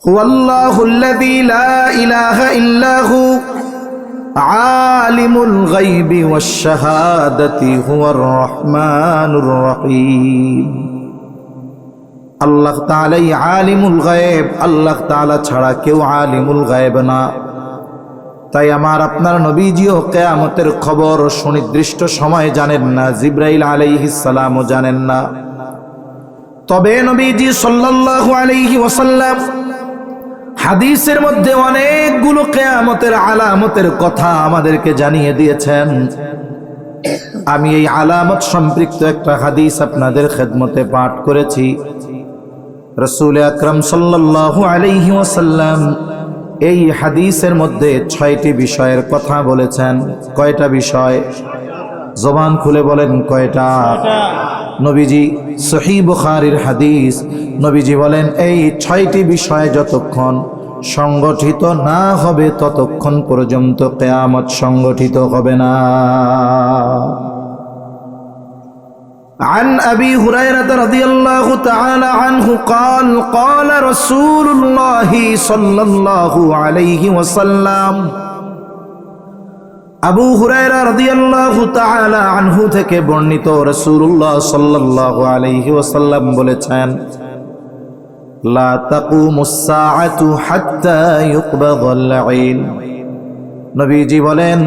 হুয়াল্লাহুল্লাযী লা ইলাহা ইল্লা হু আলিমুল গায়বি ওয়াশ শাহাদাতি হুয়ার রহমানুর রহিম। আল্লাহ তাআলাই আলিমুল গায়ব, আল্লাহ তাআলা ছাড়া কেউ আলিমুল গায়ব না। তাই আমার আপনার নবীজিও কিয়ামতের খবর সুনির্দিষ্ট সময় জানেন না, জিবরাইল আলাইহিস সালামও জানেন না। তবে নবীজি সাল্লাল্লাহু আলাইহি ওয়াসাল্লাম হাদিসের মধ্যে অনেকগুলো কিয়ামতের আলামতের কথা আমাদেরকে জানিয়ে দিয়েছেন। আমি এই আলামত সম্পৃক্ত একটা হাদিস আপনাদের খেদমতে পাঠ করেছি। রাসূল আকরাম সাল্লাল্লাহু আলাইহি ওয়াসাল্লাম এই হাদিসের মধ্যে 6টি বিষয়ের কথা বলেছেন। কয়টা বিষয়? জবান খুলে বলেন কয়টা? নবীজি সহিহ বুখারীর হাদিস, নবীজি বলেন এই 6টি বিষয় যতক্ষণ সংগঠিত না হবে ততক্ষণ পর্যন্ত কিয়ামত সংগঠিত হবে না। عن أبي هريرة رضي الله تعالى عنه قال قال رسول الله صلى الله عليه وسلم আবু হুরায়রা রাদিয়াল্লাহু তাআলা আনহু থেকে বর্ণিত, রাসূলুল্লাহ সাল্লাল্লাহু আলাইহি ওয়াসাল্লাম বলেছেন, লা তাকুমুস সাআতু হাত্তা ইউকবাদাল ইলম। নবীজি বলেন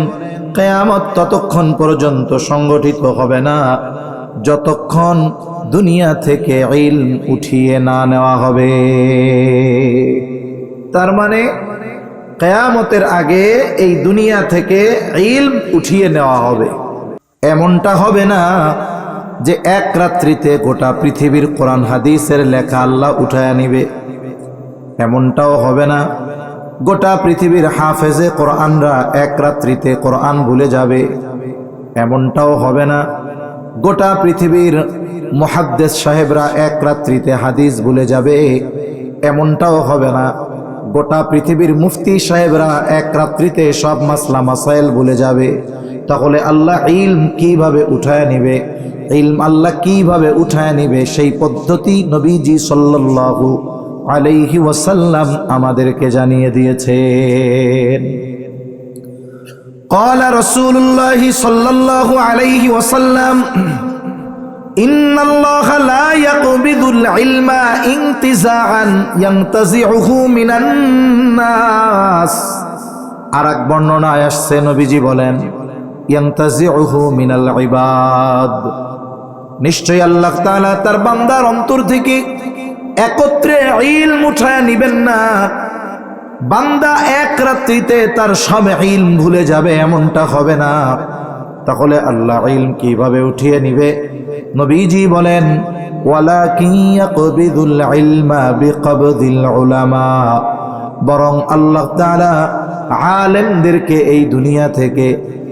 কিয়ামত ততক্ষণ পর্যন্ত সংগঠিত হবে না যতক্ষণ দুনিয়া থেকে ইলম উঠিয়ে না নেওয়া হবে। তার মানে কিয়ামতের আগে এই দুনিয়া থেকে ইলম উঠিয়ে নেওয়া হবে। এমনটা হবে না যে এক রাত্রিতে গোটা পৃথিবীর কোরআন হাদিসের লেখা আল্লাহ উঠায় নিবে। এমনটাও হবে না গোটা পৃথিবীর হাফেজে কোরআনরা এক রাত্রিতে কোরআন ভুলে যাবে। এমনটাও হবে না গোটা পৃথিবীর মুহাদ্দিস সাহেবরা এক রাত্রিতে হাদিস ভুলে যাবে। এমনটাও হবে না গোটা পৃথিবীর মুফতি সাহেবরা এক রাত্রিতে সব মাসলা মাসাইল ভুলে যাবে। তাহলে আল্লাহ ইলম কিভাবে উঠায় নিবে, ইলম আল্লাহ কিভাবে উঠায় নিবে, সেই পদ্ধতি নবীজি সাল্লাল্লাহু আলাইহি ওয়াসাল্লাম আমাদেরকে জানিয়ে দিয়েছেন। قال رسول الله صلى الله عليه وسلم إن الله لا يقبض العلم انتزاعا ينتزعه من الناس। আরেক বর্ণনায় আসছে নবীজি বলেন ينتزعه من العباد। নিশ্চয়ই আল্লাহ তাআলা তার বান্দার অন্তর থেকে একত্রে ইলম উঠায় নিবেন না। বান্দা এক রাত্রিতে তার সব ইলম ভুলে যাবে, এমনটা হবে না। তাহলে আল্লাহ ইলম কিভাবে উঠিয়ে নিবে? নবীজি বলেন ওয়ালাকিন ইয়াকবিদুল ইলমা বিকবদিল উলামা। বরং আল্লাহ তাআলা আলেমদেরকে এই দুনিয়া থেকে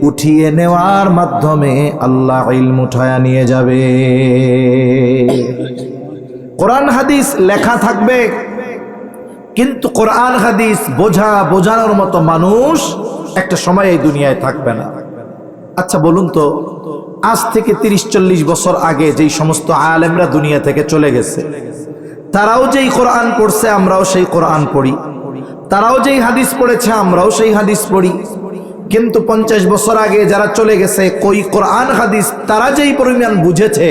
উঠিয়ে নেওয়ার মাধ্যমে আল্লাহ ইলম উঠায়া নিয়ে যাবে। কোরআন হাদিস লেখা থাকবে, কিন্তু কোরআন হাদিস বোঝানোর মতো মানুষ একটা সময় এই দুনিয়ায় থাকবে না। আচ্ছা বলুন তো, আজ থেকে 30-40 বছর আগে যেই সমস্ত আলেমরা দুনিয়া থেকে চলে গেছে, তারাও যেই কোরআন পড়ছে আমরাও সেই কোরআন পড়ি, তারাও যেই হাদিস পড়েছে আমরাও সেই হাদিস পড়ি। কিন্তু 50 বছর আগে যারা চলে গেছে, কই কোরআন হাদিস তারা যেই পরিমাণ বুঝেছে,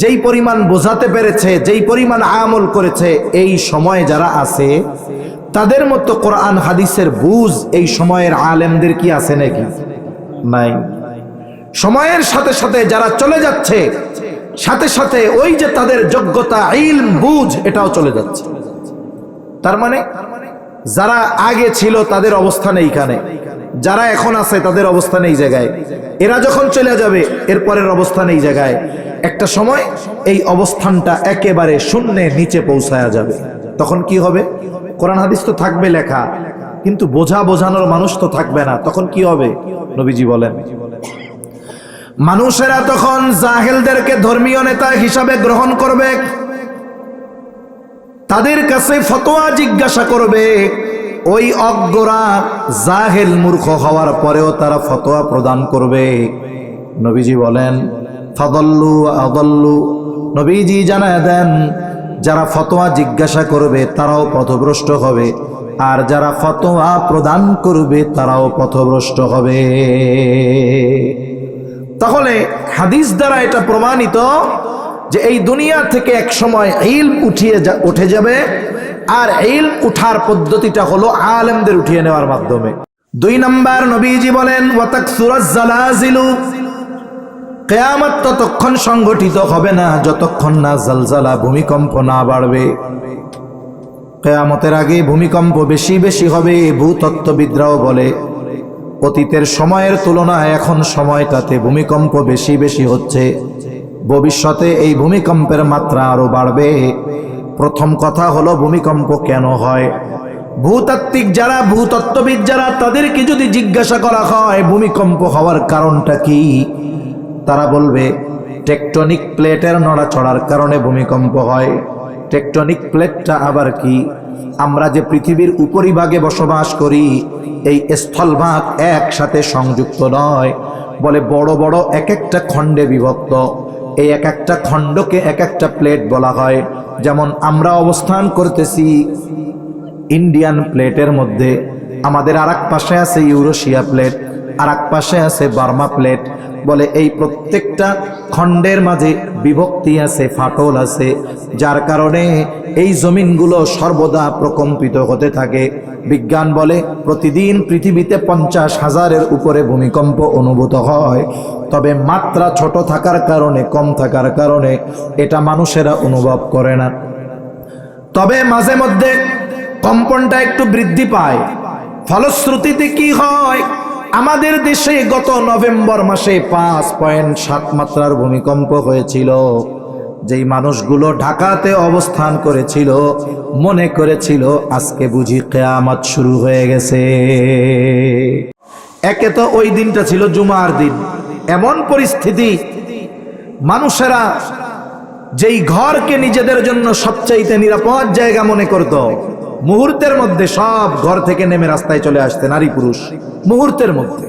যেই পরিমাণ বোঝাতে পেরেছে, যেই পরিমাণ আমল করেছে, এই সময় যারা আছে তাদের মতো কোরআন হাদিসের বুঝ এই সময়ের আলেমদের কি আছে নাকি? নাই। সময়ের সাথে সাথে যারা চলে যাচ্ছে, সাথে সাথে ওই যে তাদের যোগ্যতা, ইলম, বুঝ এটাও চলে যাচ্ছে। তার মানে যারা আগে ছিল তাদের অবস্থান এইখানে, যারা এখন আছে তাদের অবস্থান এই জায়গায়। এরা যখন চলে যাবে এরপরের অবস্থান এই জায়গায়। একটা সময় এই অবস্থানটা একেবারে শূন্যে নিচে পৌঁছায়া যাবে। তখন কি হবে? কোরআন হাদিস তো থাকবে লেখা, কিন্তু বোঝানোর মানুষ তো থাকবে না। তখন কি হবে? নবীজি বলেন মানুষেরা তখন জাহেলদেরকে ধর্মীয় নেতা হিসাবে গ্রহণ করবে, তাদের কাছে ফতোয়া জিজ্ঞাসা করবে। ওই অজ্ঞরা জাহেল মূর্খ হওয়ার পরেও তারা ফতোয়া প্রদান করবে। নবীজি বলেন ফাদাল্লু আদাল্লু। নবীজি জানায় দেন যারা ফতোয়া জিজ্ঞাসা করবে তারাও পথভ্রষ্ট হবে, আর যারা ফতোয়া প্রদান করবে তারাও পথভ্রষ্ট হবে। তাহলে হাদিস দ্বারা এটা প্রমাণিত যে এই দুনিয়া থেকে এক সময় ইলম উঠে যাবে, আর ইলম উঠার পদ্ধতিটা হলো আলেমদের উঠিয়ে নেওয়ার মাধ্যমে। 2 নাম্বার, নবীজি বলেন ওয়াতাকসুরাজ জালাজিলু, কিয়ামত ততক্ষণ সংগঠিত হবে না যতক্ষণ না জালজালা, ভূমিকম্প না বাড়বে। কিয়ামতের আগে ভূমিকম্প বেশি বেশি হবে। ভূতত্ত্ববিদরাও বলে অতীতের সময়ের তুলনায় এখন সময়টাতে ভূমিকম্প বেশি বেশি হচ্ছে। ভবিষ্যতে এই ভূমিকম্পের মাত্রা আরো বাড়বে। প্রথম কথা হলো ভূমিকম্প কেন হয়? ভূতাত্ত্বিক যারা, ভূতত্ত্ববিদ যারা, তাদেরকে যদি জিজ্ঞাসা করা হয় ভূমিকম্প হওয়ার কারণটা কি, তারা বলবে টেকটনিক প্লেটের নড়াচড়ার কারণে ভূমিকম্প হয়। টেকটনিক প্লেটটা আবার কি? আমরা যে পৃথিবীর উপরিভাগে বসবাস করি, এই স্থলভাগ একসাথে সংযুক্ত নয়, বলে বড় বড় এক একটা খণ্ডে বিভক্ত। এই এক একটা খণ্ডকে এক একটা প্লেট বলা হয়। যেমন আমরা অবস্থান করতেছি ইন্ডিয়ান প্লেটের মধ্যে, আমাদের আরেক পাশে আছে ইউরোশিয়া প্লেট, আরেক পাশে আছে বার্মা প্লেট। বলে এই প্রত্যেকটা খণ্ডের মাঝে বিভক্তি আছে, ফাটল আছে, যার কারণে এই জমিনগুলো সর্বদা প্রকম্পিত হতে থাকে। বিজ্ঞান বলে প্রতিদিন পৃথিবীতে 50,000-এর উপরে ভূমিকম্প অনুভূত হয়, তবে মাত্রা ছোট থাকার কারণে, কম থাকার কারণে এটা মানুষেরা অনুভব করে না। তবে মাঝে মধ্যে কম্পনটা একটু বৃদ্ধি পায়। ফলশ্রুতিতে কি হয়? আমাদের দেশে গত নভেম্বর মাসে 5.7 মাত্রার ভূমিকম্প হয়েছিল। যেই মানুষগুলো ঢাকাতে অবস্থান করেছিল মনে করেছিল আজকে বুঝি কিয়ামত শুরু হয়ে গেছে। একে তো ওই দিনটা ছিল জুমার দিন। এমন পরিস্থিতি, মানুষেরা যেই ঘরকে নিজেদের জন্য সবচাইতে নিরাপদ জায়গা মনে করত, মুহূর্তের মধ্যে সব ঘর থেকে নেমে রাস্তায় চলে আসতে নারী পুরুষ। মুহূর্তের মধ্যে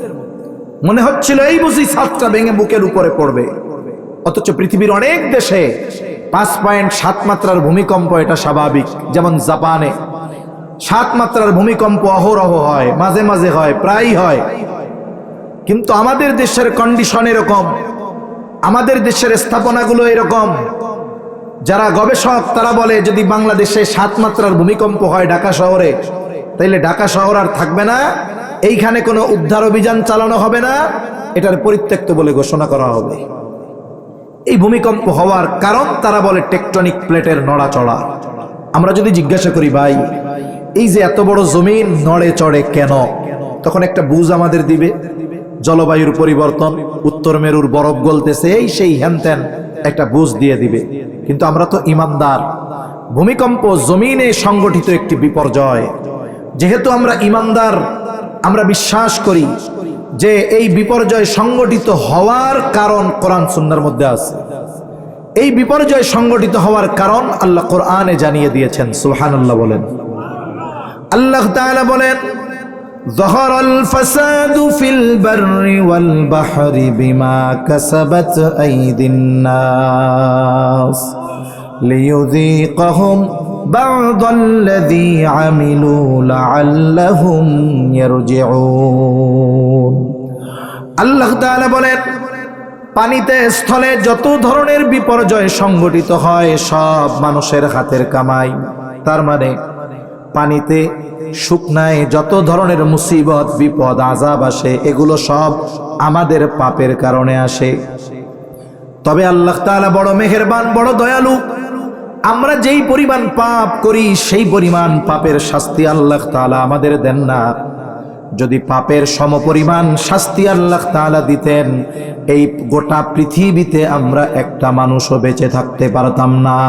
মনে হচ্ছিল এই বুঝি ছাদটা ভেঙে বুকের উপরে পড়বে। অথচ পৃথিবীর অনেক দেশে 5.7 মাত্রার ভূমিকম্প এটা স্বাভাবিক। যেমন জাপানে 7 মাত্রার ভূমিকম্প অহরহ হয়, মাঝে মাঝে হয়, প্রায়ই হয়। কিন্তু আমাদের দেশের কন্ডিশন এরকম, আমাদের দেশের স্থাপনাগুলো এরকম। যারা গবেষক তারা বলে যদি বাংলাদেশে 7 মাত্রার ভূমিকম্প হয় ঢাকা শহরে, তাইলে ঢাকা শহর আর থাকবে না, এইখানে কোনো উদ্ধার অভিযান চালানো হবে না, এটার পরিত্যক্ত বলে ঘোষণা করা হবে। এই ভূমিকম্প হওয়ার কারণ তারা বলে টেকটনিক প্লেটের নড়াচড়া। আমরা যদি জিজ্ঞাসা করি ভাই এই যে এত বড় জমিন নড়ে চড়ে কেন, তখন একটা বুঝ আমাদের দিবে, জলবায়ুর পরিবর্তন, উত্তর মেরুর বরফ গলতেছে, এই সেই হ্যানত্যান একটা বুঝ দিয়ে দিবে। কিন্তু আমরা তো ইমানদার। ভূমিকম্প জমিনে সংগঠিত একটি বিপর্যয়। যেহেতু আমরা ইমানদার, আমরা বিশ্বাস করি যে এই বিপর্যয় সংগঠিত হওয়ার কারণ কোরআন সুন্নাহর মধ্যে আছে। এই বিপর্যয় সংগঠিত হওয়ার কারণ আল্লাহ কোরআনে জানিয়ে দিয়েছেন। সুবহানাল্লাহ বলেন। আল্লাহ তাআলা বলেন ظهر الفساد في البر والبحر بما كسبت أيدي الناس ليذيقهم بعض الذي عملوا لعلهم يرجعون। আল্লাহ তাআলা বলেন পানিতে স্থলে যত ধরনের বিপর্যয় সংগঠিত হয় সব মানুষের হাতের কামাই। তার মানে পানিতে শুকনায় যত ধরনের মুসিবত, বিপদ, আযাব আসে এগুলো সব আমাদের পাপের কারণে আসে। তবে আল্লাহ তাআলা বড় মেহেরবান, বড় দয়ালু। আমরা যেই পরিমাণ পাপ করি সেই পরিমাণ পাপের শাস্তি আল্লাহ তাআলা আমাদের দেন না। যদি পাপের সমপরিমাণ শাস্তি আল্লাহ তাআলা দিতেন, এই গোটা পৃথিবীতে আমরা একটা মানুষও বেঁচে থাকতে পারতাম না।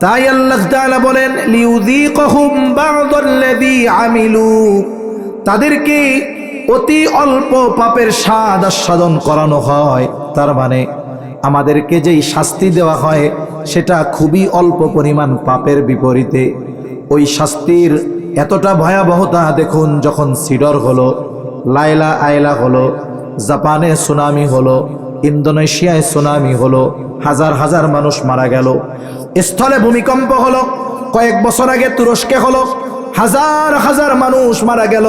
তাই আল্লাহ তাআলা বলেন লিউযীকাহুম বা'দাল্লাযী আমিলু, তাদেরকে অতি অল্প পাপের স্বাদ আস্বাদন করানো হয়। তার মানে আমাদেরকে যেই শাস্তি দেওয়া হয় সেটা খুবই অল্প পরিমাণ পাপের বিপরীতে। ওই শাস্তির এতটা ভয়াবহতা দেখুন, যখন সিডর হলো, লাইলা আইলা হলো, জাপানে সুনামি হলো, ইন্দোনেশিয়ায় সুনামি হলো, হাজার হাজার মানুষ মারা গেল। স্থলে ভূমিকম্প হলো, কয়েক বছর আগে তুরস্কে হলো, হাজার হাজার মানুষ মারা গেল।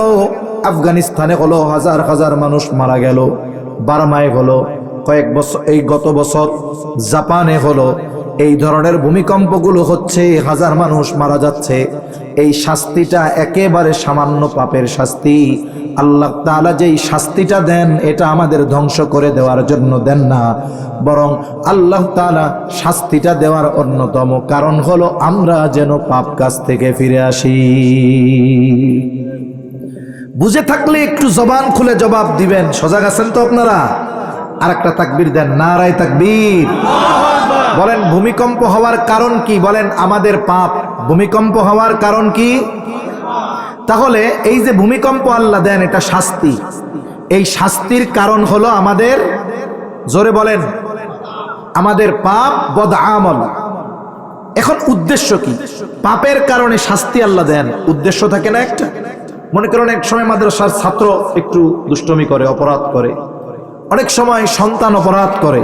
আফগানিস্তানে হলো, হাজার হাজার মানুষ মারা গেল। বার্মায় হলো কয়েক বছর, এই গত বছর জাপানে হলো। এই ধরনের ভূমিকম্পগুলো হচ্ছে, হাজার মানুষ মারা যাচ্ছে। এই শাস্তিটা একেবারে সামান্য পাপের শাস্তি। আল্লাহ তাআলা যেই শাস্তিটা দেন এটা আমাদের ধ্বংস করে দেওয়ার জন্য দেন না, বরং আল্লাহ তাআলা শাস্তিটা দেওয়ার অন্যতম কারণ হলো আমরা যেন পাপ কাজ থেকে ফিরে আসি। বুঝে থাকলে একটু জবান খুলে জবাব দিবেন। সজাগ আছেন তো আপনারা? আর একটা তাকবীর দেন, নারায়ে তাকবীর। বলেন ভূমিকম্প হওয়ার কারণ কি? বলেন আমাদের পাপ। ভূমিকম্প হওয়ার কারণ কি? তাহলে এই যে ভূমিকম্প আল্লাহ দেন এটা শাস্তি, এই শাস্তির কারণ হলো আমাদের, জোরে বলেন, আমাদের পাপ, বদআমল। এখন উদ্দেশ্য কি? পাপের কারণে শাস্তি আল্লাহ দেন, উদ্দেশ্য থাকে না একটা? মনে করেন এক সময় মাদ্রাসার ছাত্র একটু দুষ্টমি করে, অপরাধ করে, অনেক সময় সন্তান অপরাধ করে।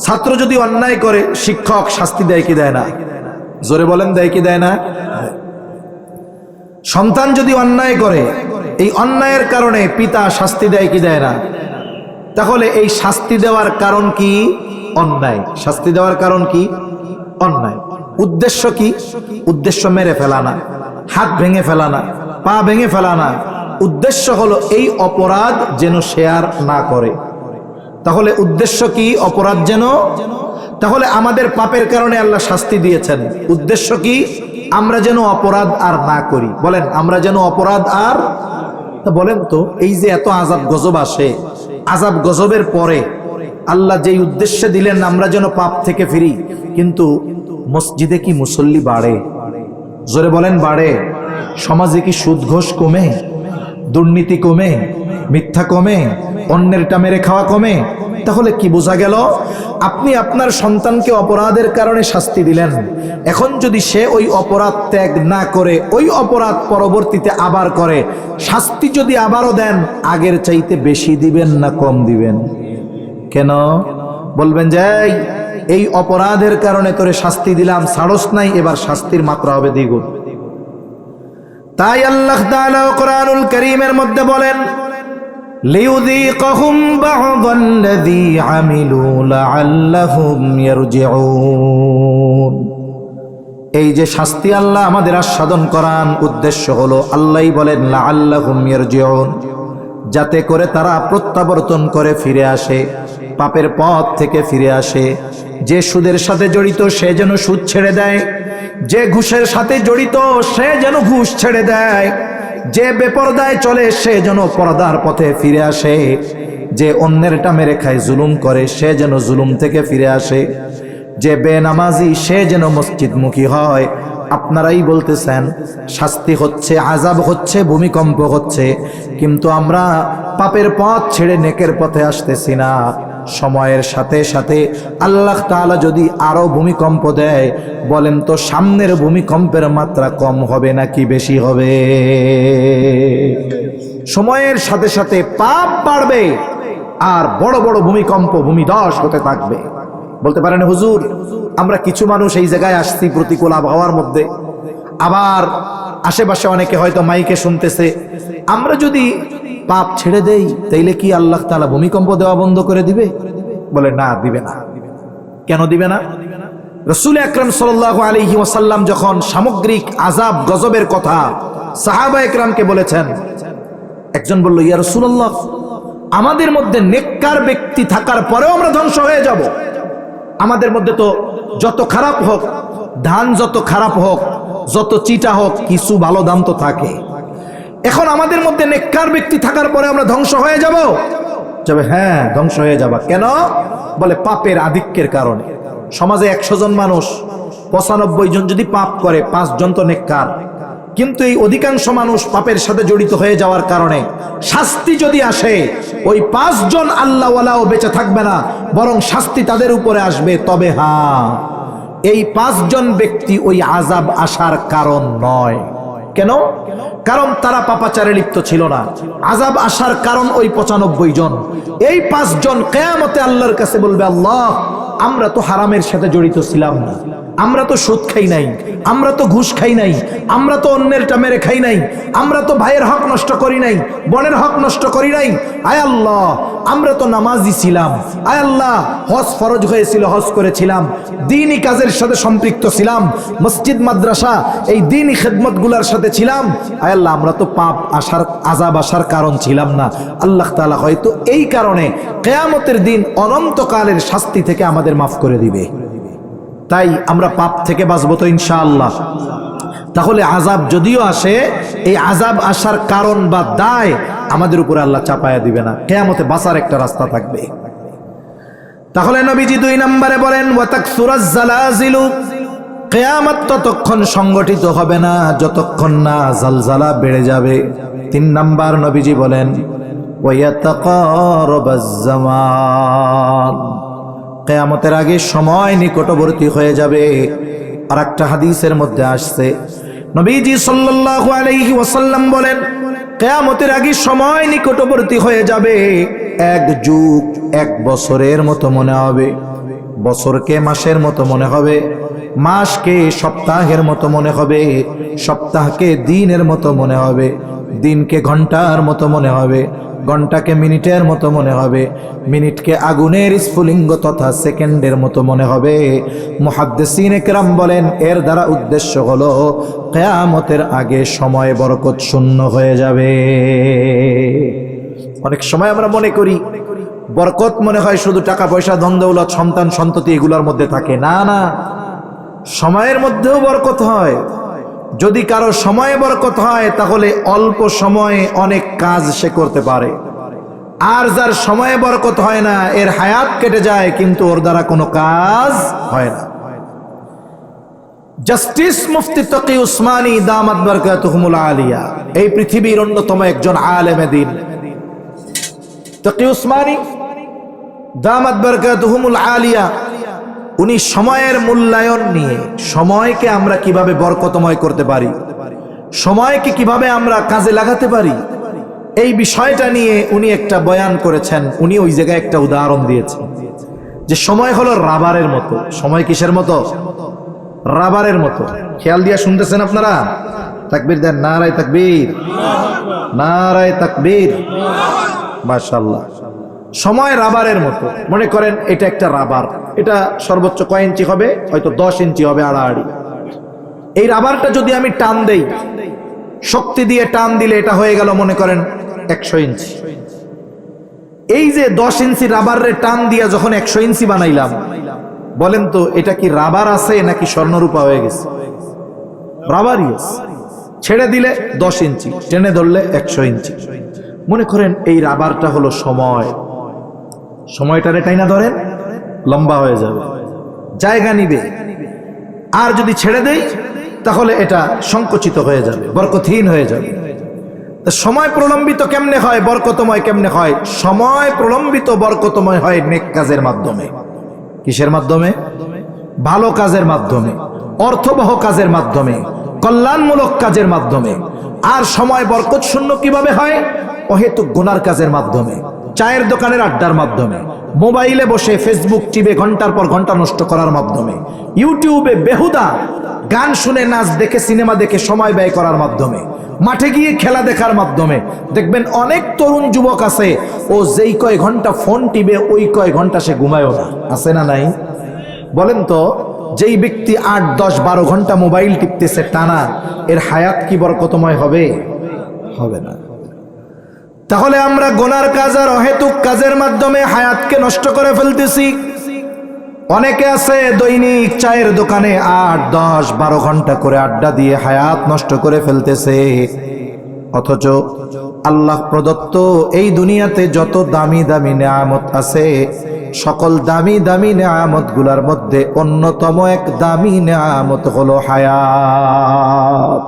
ছাত্র যদি অন্যায় করে শিক্ষক শাস্তি দেয় কি দেয় না? জোরে বলেন, দেয় কি দেয় না? সন্তান যদি অন্যায় করে, এই অন্যায়ের কারণে পিতা শাস্তি দেয় কি দেয় না? তাহলে এই শাস্তি দেওয়ার কারণ কি? অন্যায়। শাস্তি দেওয়ার কারণ কি? অন্যায়। উদ্দেশ্য কি? উদ্দেশ্য মেরে ফেলা না, হাত ভেঙে ফেলা না, পা ভেঙে ফেলা না। উদ্দেশ্য হলো এই অপরাধ যেন সে আর না করে। তাহলে উদ্দেশ্য কি? অপরাধ যেন। তাহলে আমাদের পাপের কারণে আল্লাহ শাস্তি দিয়েছেন, উদ্দেশ্য কি? আমরা যেন অপরাধ আর না করি। বলেন আমরা যেন অপরাধ আর। তা বলেন তো, এই যে এত আযাব গজব আসে, আযাব গজবের পরে আল্লাহ যেই উদ্দেশ্যে দিলেন আমরা যেন পাপ থেকে ফিরি, কিন্তু মসজিদে কি মুসল্লি বাড়ে? জোরে বলেন, বাড়ে? সমাজে কি সুদ ঘোষ কমে? দুর্নীতি কমে? মিথ্যা কমে? অন্যেরটা মেরে খাওয়া কমে? তাহলে কি বোঝা গেল? আপনি আপনার সন্তানকে অপরাধের কারণে শাস্তি দিলেন, এখন যদি সে ওই অপরাধ ত্যাগ না করে ওই অপরাধ পরবর্তীতে আবার করে, শাস্তি যদি আবারও দেন আগের চাইতে বেশি দিবেন না কম দিবেন? কেন? বলবেন যে এই অপরাধের কারণে তোরে শাস্তি দিলাম, ছাড়স নাই, এবার শাস্তির মাত্রা হবে দ্বিগুণ। তাই আল্লাহ তাআলা কোরআনুল কারীমের মধ্যে বলেন, লিইউযীকাহুম বা'দাল্লাযী আমিলু লাআল্লাহুম ইয়ারজিউন। এই যে শাস্তি আল্লাহ আমাদের আস্বাদন করান, উদ্দেশ্য হলো আল্লাহই বলেন লাআল্লাহুম ইয়ারজিউন, যাতে করে তারা প্রত্যাবর্তন করে ফিরে আসে, পাপের পথ থেকে ফিরে আসে। যে সুদের সাথে জড়িত সে যেন সুদ ছেড়ে দেয়, যে ঘুষের সাথে জড়িত সে যেন ঘুষ ছেড়ে দেয়, যে বেপরদায় চলে সে যেন পর্দার পথে ফিরে আসে, যে অন্যেরটা মেরে খায়, জুলুম করে, সে যেন জুলুম থেকে ফিরে আসে, যে বেনামাজি সে যেন মসজিদমুখী হয়। আপনারাই বলতেছেন শাস্তি হচ্ছে, আযাব হচ্ছে, ভূমিকম্প হচ্ছে, কিন্তু আমরা পাপের পথ ছেড়ে নেকের পথে আসতেছি না। সময়ের সাথে সাথে আল্লাহ তাআলা যদি আরো ভূমিকম্প দেয়, বলেন তো সামনের ভূমিকম্পের মাত্রা কম হবে নাকি বেশি হবে? সময়ের সাথে সাথে পাপ বাড়বে আর বড় বড় ভূমিকম্প, ভূমিধস হতে থাকবে। বলতে পারেন হুজুর আমরা কিছু মানুষ এই জায়গায় আসছি প্রতিকূল আবহাওয়ার মধ্যে, আবার আশেপাশে অনেকে হয়তো মাইকে শুনতেছে, আমরা যদি পাপ ছেড়ে দেই তাইলে কি আল্লাহ তাআলা ভূমিকম্প দেওয়া বন্ধ করে দিবে? বলে না, দিবে না। কেন দিবে না? রাসূল আকরাম সাল্লাল্লাহু আলাইহি ওয়াসাল্লাম যখন সামগ্রিক আযাব গজবের কথা সাহাবা একরামকে বলেছেন, একজন বলল ইয়া রাসূলুল্লাহ, আমাদের মধ্যে নেককার ব্যক্তি থাকার পরেও আমরা ধ্বংস হয়ে যাব। আমাদের মধ্যে তো যত খারাপ হোক, ধান যত খারাপ হোক, যত চিটা হোক, কিছু ভালো দাম তো থাকে। এখন আমাদের মধ্যে নেককার ব্যক্তি থাকার পরে আমরা ধ্বংস হয়ে যাব? যাবে, হ্যাঁ ধ্বংস হয়ে যাবা। কেন? বলে পাপের আধিক্যের কারণে। সমাজে 100 জন মানুষ 95 জন যদি পাপ করে, 5 জন তো নেককার, কিন্তু এই অধিকাংশ মানুষ পাপের সাথে জড়িত হয়ে যাওয়ার কারণে শাস্তি যদি আসে, ওই 5 জন আল্লাহওয়ালাও বেঁচে থাকবে না, বরং শাস্তি তাদের উপরে আসবে। তবে হ্যাঁ, এই 5 জন ব্যক্তি ওই আযাব আসার কারণ নয়। কেন? কারণ তারা পাপাচারে লিপ্ত ছিল না। আযাব আসার কারণ ওই 95 জন। এই 5 জন কিয়ামতে আল্লাহর কাছে বলবে, আল্লাহ আমরা তো হারামের সাথে জড়িত ছিলাম না, আমরা তো সুদ খাই নাই, আমরা তো ঘুষ খাই নাই, আমরা তো অন্যেরটা মেরে খাই নাই, আমরা তো ভাইয়ের হক নষ্ট করি নাই, বোনের হক নষ্ট করি নাই। আয় আল্লাহ, আমরা তো নামাজি ছিলাম। আয় আল্লাহ, হজ ফরজ হয়েছিল, হজ করেছিলাম, দ্বীনি কাজের সাথে সম্পৃক্ত ছিলাম, মসজিদ মাদ্রাসা এই দ্বীনি খেদমতগুলোর সাথে ছিলাম। আয় আল্লাহ, আমরা তো পাপ আসার, আযাব আসার কারণ ছিলাম না। আল্লাহ তাআলা হয়তো এই কারণে কিয়ামতের দিন অনন্তকালের শাস্তি থেকে আমাদের মাফ করে দিবে। তাই আমরা পাপ থেকে বাঁচবো তো ইনশাআল্লাহ। তাহলে আযাব যদিও আসে, এই আযাব আসার কারণ বা দায় আমাদের উপরে আল্লাহ চাপায়া দিবে না, কিয়ামতে বাঁচার একটা রাস্তা থাকবে। তাহলে নবীজি 2 নম্বরে বলেন, ওয়া তাকসুরাজ জালাজিলু, কিয়ামত ততক্ষণ সংগঠিত হবে না যতক্ষণ না জালজালা বেড়ে যাবে। 3 নাম্বার নবীজি বলেন, ওয়া ইয়াতাকারাবাজ জামান, কিয়ামতের আগে সময় নিকটবর্তী হয়ে যাবে। আর একটা হাদিসের মধ্যে আসছে, নবীজি সাল্লাল্লাহু আলাইহি ওয়াসাল্লাম বলেন, কিয়ামতের আগে সময় নিকটবর্তী হয়ে যাবে। 1 যুগ 1 বছরের মতো মনে হবে, বছরকে মাসের মতো মনে হবে, মাসকে সপ্তাহের মতো মনে হবে, সপ্তাহকে দিনের মতো মনে হবে, দিনকে ঘন্টার মতো মনে হবে, ঘন্টাকে মিনিটের মতো মনে হবে, মিনিটকে আগুনের স্ফুলিঙ্গ তথা সেকেন্ডের মতো মনে হবে। মুহাদ্দিসিনে কেরাম বলেন, এর দ্বারা উদ্দেশ্য হলো কিয়ামতের আগে সময় বরকত শূন্য হয়ে যাবে। অনেক সময় আমরা মনে করি বরকত মনে হয় শুধু টাকা পয়সা, ধন দৌলত, সন্তান সন্ততি এগুলোর মধ্যে থাকে। না না, সময়ের মধ্যেও বরকত হয়। যদি কারো সময়ে বরকত হয় তাহলে অল্প সময়ে অনেক কাজ সে করতে পারে। আর যার সময়ে বরকত হয় না, এর হায়াত কেটে যায় কিন্তু ওর দ্বারা কোনো কাজ হয় না। জাস্টিস মুফতি তকি উসমানী দামাত বারকাতুহুমুল আলিয়া, এই পৃথিবীর অন্যতম একজন আলেমে দ্বীন তকি উসমানী দামাত বারকাতুহুমুল আলিয়া, উনি সময়ের মূল্যায়ন নিয়ে, সময়কে আমরা কিভাবে বরকতময় করতে পারি, সময়কে কিভাবে আমরা কাজে লাগাতে পারি, এই বিষয়টা নিয়ে উনি একটা বয়ান করেছেন। উনি ওই জায়গায় একটা উদাহরণ দিয়েছেন যে সময় হলো রাবারের মতো। সময় কিসের মতো? রাবারের মতো। খেয়াল দিয়া শুনতেছেন আপনারা? তাকবীর দেন, নারায়ে তাকবীর, নারায়ে তাকবীর, মাশাআল্লাহ। সময় রাবারের মতো। মনে করেন এটা একটা রাবার, এটা সর্বোচ্চ কয় ইঞ্চি হবে? হয়তো 10 ইঞ্চি হবে আড়াআড়ি। এই রাবারটা যদি আমি টান দেই, শক্তি দিয়ে টান দিলে এটা হয়ে গেল মনে করেন 100 ইঞ্চি। এই যে 10 ইঞ্চি রাবারের টান দিয়া যখন 100 ইঞ্চি বানাইলাম, বলেন তো এটা কি রাবার আছে নাকি স্বর্ণরূপা হয়ে গেছে? রাবারই আছে। ছেড়ে দিলে 10 ইঞ্চি, টেনে ধরলে 100 ইঞ্চি। মনে করেন এই রাবারটা হলো সময়। সময়টারে টাইনা ধরেন, লম্বা হয়ে যাবে, জায়গা নিবে। আর যদি ছেড়ে দেই তাহলে এটা সংকুচিত হয়ে যাবে, বরকতহীন হয়ে যাবে। তো সময় প্রলম্বিত কেমনে হয়, বরকতময় কেমনে হয়? সময় প্রলম্বিত বরকতময় হয় নেক কাজের মাধ্যমে। কিসের মাধ্যমে? ভালো কাজের মাধ্যমে, অর্থবহ কাজের মাধ্যমে, কল্যাণমূলক কাজের মাধ্যমে। আর সময় বরকত শূন্য কিভাবে হয়? অহেতুক গুনার কাজের মাধ্যমে, চায়ের দোকানের আড্ডার মাধ্যমে, মোবাইলে বসে ফেসবুক টিপে ঘন্টার পর ঘন্টা নষ্ট করার মাধ্যমে, ইউটিউবে বেহুদা গান শুনে, নাচ দেখে, সিনেমা দেখে সময় ব্যয় করার মাধ্যমে, মাঠে গিয়ে খেলা দেখার মাধ্যমে। দেখবেন অনেক তরুণ যুবক আছে, ও যেই কয় ঘন্টা ফোন টিপে ওই কয় ঘন্টা সে ঘুমায়ও না। আছে না নাই? বলেন তো, যেই ব্যক্তি 8, 10, 12 ঘন্টা মোবাইল টিপতেছে টানা, এর হায়াত কি বরকতময় হবে? হবে না। তাহলে আমরা গুনার কাজ আর অহেতুক কাজের মাধ্যমে হায়াতকে নষ্ট করে ফেলতেছি। অনেকে আছে দৈনিক চায়ের দোকানে 8, 10, 12 ঘন্টা করে আড্ডা দিয়ে হায়াত নষ্ট করে ফেলতেছে। অথচ আল্লাহ প্রদত্ত এই দুনিয়াতে যত দামি দামি নেয়ামত আছে, সকল দামি দামি নেয়ামত গুলার মধ্যে অন্যতম এক দামি নেয়ামত হলো হায়াত।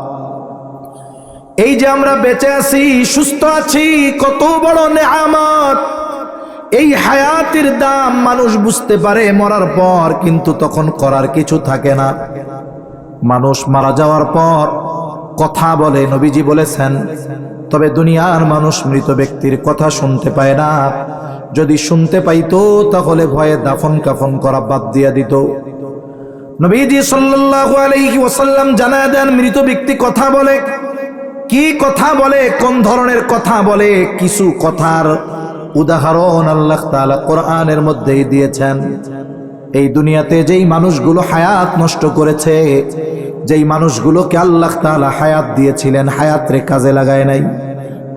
এই যে আমরা বেঁচে আছি, সুস্থ আছি, কত বড় নেয়ামত। এই হায়াতের দাম মানুষ বুঝতে পারে মরার পর, কিন্তু তখন করার কিছু থাকে না। মানুষ মারা যাওয়ার পর কথা বলে, নবীজি বলেছেন, তবে দুনিয়ার মানুষ মৃত ব্যক্তির কথা শুনতে পায় না। যদি শুনতে পাইতো তাহলে ভয়ে দাফন কাফন করা বাদ দিয়া দিত। নবীজি সাল্লাল্লাহু আলাইহি ওয়াসাল্লাম জানায় দেন, মৃত ব্যক্তি কথা বলে। কি কথা বলে, কোন ধরনের কথা বলে? কিছু কথার উদাহরণ আল্লাহ তাআলা কোরআনের মধ্যেই দিয়েছেন। এই দুনিয়াতে যেই মানুষগুলো হায়াত নষ্ট করেছে, যেই মানুষগুলোকে আল্লাহ তাআলা হায়াত দিয়েছিলেন, হায়াতরে কাজে লাগায় নাই।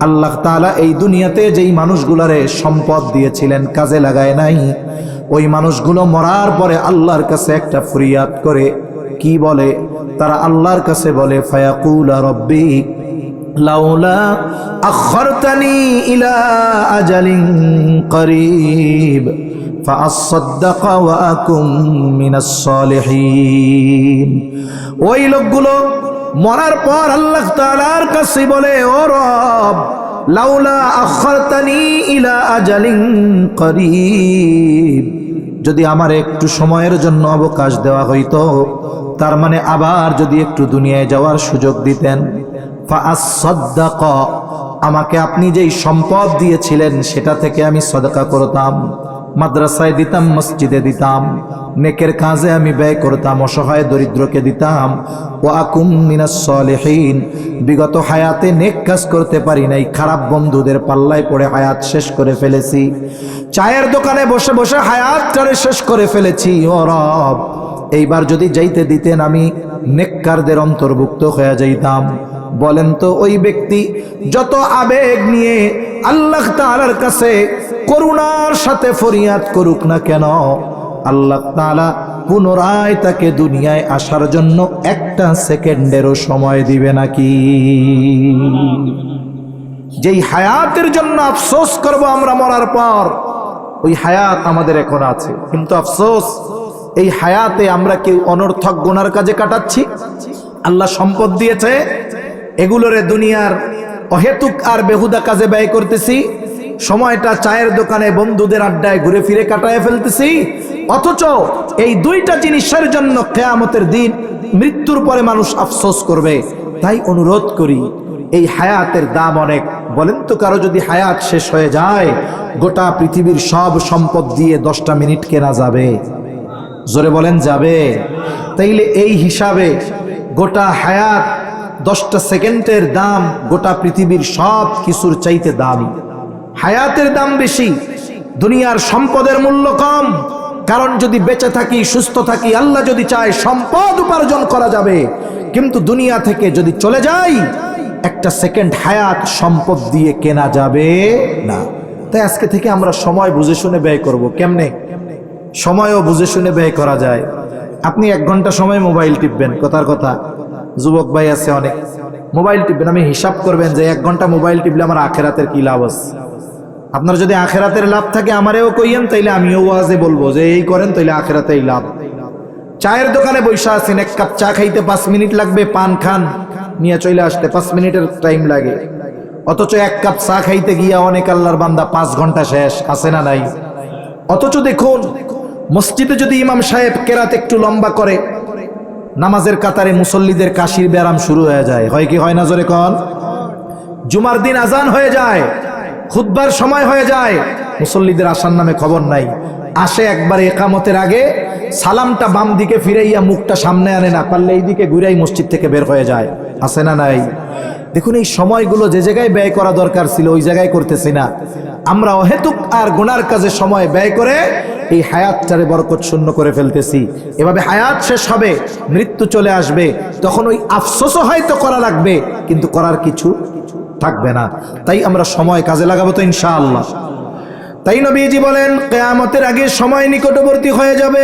আল্লাহ তাআলা এই দুনিয়াতে যেই মানুষগুলারে সম্পদ দিয়েছিলেন, কাজে লাগায় নাই, ওই মানুষগুলো মরার পরে আল্লাহর কাছে একটা ফরিয়াদ করে। কি বলে তারা? আল্লাহর কাছে বলে, ফায়াকুলা রব্বি লাউলা আখরতানি ইলা আজালিন করিব ফাআসাদ্দাক ওয়া আকুম মিনাস সালিহিন। ওই লোকগুলো মরার পর আল্লাহ তাআলার কাছে বলে, ও রব, লাউলা আখরতানি ইলা আজালিন করিব, যদি আমার একটু সময়ের জন্য অবকাশ দেওয়া হইতো, তার মানে আবার যদি একটু দুনিয়ায় যাওয়ার সুযোগ দিতেন, ফাআসাদ্দাক, আমাকে আপনি যেই সম্পদ দিয়েছিলেন সেটা থেকে আমি সদকা করতাম, মাদ্রাসায় দিতাম, মসজিদে দিতাম, নেকের কাজে আমি ব্যয় করতাম, অসহায় দরিদ্রকে দিতাম। ওয়া আকুম মিনাস সালিহিন, বিগত হায়াতে নেক কাজ করতে পারি নাই, খারাপ বন্ধুদের পাল্লায় পড়ে হায়াত শেষ করে ফেলেছি, চায়ের দোকানে বসে বসে হায়াতটারে শেষ করে ফেলেছি। ও রব, এইবার যদি যাইতে দিতেন আমি নেককারদের অন্তর্ভুক্ত হয়ে যাইতাম। বলেন তো ওই ব্যক্তি যত আবেগ নিয়ে আল্লাহ তাআলার কাছে করুণার সাথে ফরিয়াদ করুক না কেন, আল্লাহ তাআলা পুনরায় তাকে দুনিয়ায় আসার জন্য একটা সেকেন্ডেরও সময় দিবে নাকি? যেই হায়াতের জন্য আফসোস করব আমরা মরার পর, ওই হায়াত আমাদের এখন আছে, কিন্তু আফসোস এই হায়াতে আমরা কেউ অনর্থক গুনার কাজে কাটাচ্ছি। আল্লাহ সম্পদ দিয়েছে, এগুলোরে দুনিয়ার অহেতুক আর বেহুদা কাজে ব্যয় করতেছি, সময়টা চায়ের দোকানে বন্ধুদের আড্ডায় ঘুরে ফিরে কাটায় ফেলতেছি। অথচ এই দুইটা জিনিসের জন্য কিয়ামতের দিন মৃত্যুর পরে মানুষ আফসোস করবে। তাই অনুরোধ করি, এই হায়াতের দাম অনেক। বলেন তো, কারো যদি হায়াত শেষ হয়ে যায়, গোটা পৃথিবীর সব সম্পদ দিয়ে 10টা মিনিট কেনা যাবে? জোরে বলেন, যাবে? তাইলে এই হিসাবে গোটা হায়াত 10টা সেকেন্ডের দাম গোটা পৃথিবীর সব কিছুর চাইতে দামি। হায়াতের দাম বেশি, দুনিয়ার সম্পদের মূল্য কম। কারণ যদি বেঁচে থাকি, সুস্থ থাকি, আল্লাহ যদি চায় সম্পদ উপার্জন করা যাবে, কিন্তু দুনিয়া থেকে যদি চলে যাই, একটা সেকেন্ড হায়াত সম্পদ দিয়ে কেনা যাবে না। তাই আজকে থেকে আমরা সময় বুঝে শুনে ব্যয় করব। কেমনে? সময়ও বুঝে শুনে ব্যয় করা যায়। আপনি 1 ঘন্টা সময় মোবাইল টিপবেন, কথার কথা, যুবক ভাই আছে অনেক, মোবাইল টিপবেন, আমি হিসাব করবেন যে 1 ঘন্টা মোবাইল টিপলে আমার আখেরাতের কি লাভ আছে। আপনার যদি আখেরাতের লাভ থাকে আমারেও কইয়েন, তাইলে আমিও ওয়াজে বলবো যে এই করেন, তাইলে আখেরাতেই লাভ। চায়ের দোকানে বসে আছেন, 1 কাপ চা খাইতে 5 মিনিট লাগবে, পান খান, নিয়ে চলে আসতে 5 মিনিটের টাইম লাগে। অথচ 1 কাপ চা খাইতে গিয়া অনেক আল্লাহর বান্দা 5 ঘন্টা শেষ, আছে না নাই? অথচ দেখুন, মসজিদে যদি ইমাম সাহেব কেরাত একটু লম্বা করে, নামাজের কাতারে মুসল্লিদের কাশির ব্যারাম শুরু হয়ে যায়। হয় কি হয় না? জোরে কন। জুমার দিন আজান হয়ে যায়, খুতবার সময় হয়ে যায়, মুসল্লিদের আসার নামে খবর নাই। আসে একবার একামতের আগে, সালামটা বাম দিকে ফিরাইয়া মুখটা সামনে আনে না, পারলে এই দিকে ঘুরাই মসজিদ থেকে বের হয়ে যায়, আছে না নাই? দেখুন, এই সময়গুলো যে জায়গায় ব্যয় করা দরকার ছিল ওই জায়গায় করতেছি না। আমরা অহেতুক আর গুনার কাজে সময় ব্যয় করে এই হায়াতটারে বরকত শূন্য করে ফেলতেছি। এভাবে হায়াত শেষ হবে, মৃত্যু চলে আসবে, তখন ওই আফসোসও হয়তো করা লাগবে, কিন্তু করার কিছু থাকবে না। তাই আমরা সময় কাজে লাগাবো তো ইনশাআল্লাহ। তাই নবীজি বলেন, কিয়ামতের আগে সময় নিকটবর্তী হয়ে যাবে।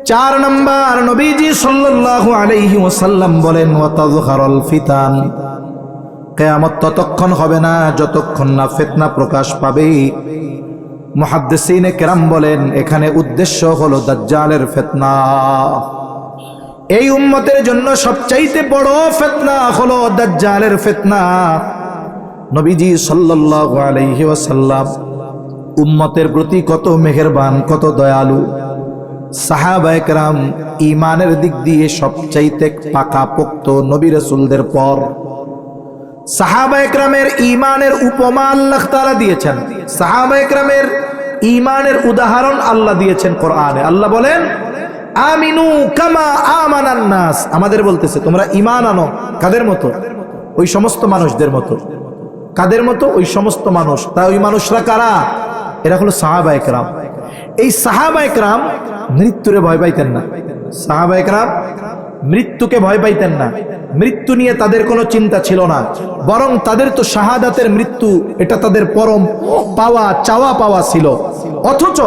4 নাম্বার, নবীজি সাল্লাল্লাহু আলাইহি ওয়াসাল্লাম বলেন, ওয়া তাযহারুল ফিতান, কিয়ামত ততক্ষণ হবে না যতক্ষণ না ফিতনা প্রকাশ পাবে। মুহাদ্দিসিনে কেরাম বলেন, এখানে উদ্দেশ্য হলো দাজ্জালের ফিতনা। এই উম্মতের জন্য সবচাইতে বড় ফিতনা হলো দাজ্জালের ফিতনা। নবীজি সাল্লাল্লাহু আলাইহি ওয়াসাল্লাম উম্মতের প্রতি কত মেহেরবান, কত দয়ালু। সাহাবায়ে কেরাম ঈমানের দিক দিয়ে সবচাইতে পাকাপোক্ত নবী রাসূলদের পর। সাহাবায়ে কেরামের ঈমানের উপমা আল্লাহ তাআলা দিয়েছেন, সাহাবায়ে কেরামের ঈমানের উদাহরণ আল্লাহ দিয়েছেন কোরআনে। আল্লাহ বলেন আমিনু কামা আমানান নাস, আমাদের বলতেছে তোমরা ঈমান আনো। কাদের মতো? ওই সমস্ত মানুষদের মতো। কাদের মতো? ওই সমস্ত মানুষ। তা ওই মানুষরা কারা? এরা হলো সাহাবায়ে কেরাম। এই সাহাবায়ে কেরাম মৃত্যুরে ভয় পাইতেন না। সাহাবায়ে কেরাম মৃত্যুকে ভয় পাইতেন না, মৃত্যু নিয়ে তাদের কোনো চিন্তা ছিল না, বরং তাদের তো শাহাদাতের মৃত্যু, এটা তাদের পরম পাওয়া, চাওয়া পাওয়া ছিল। অথচ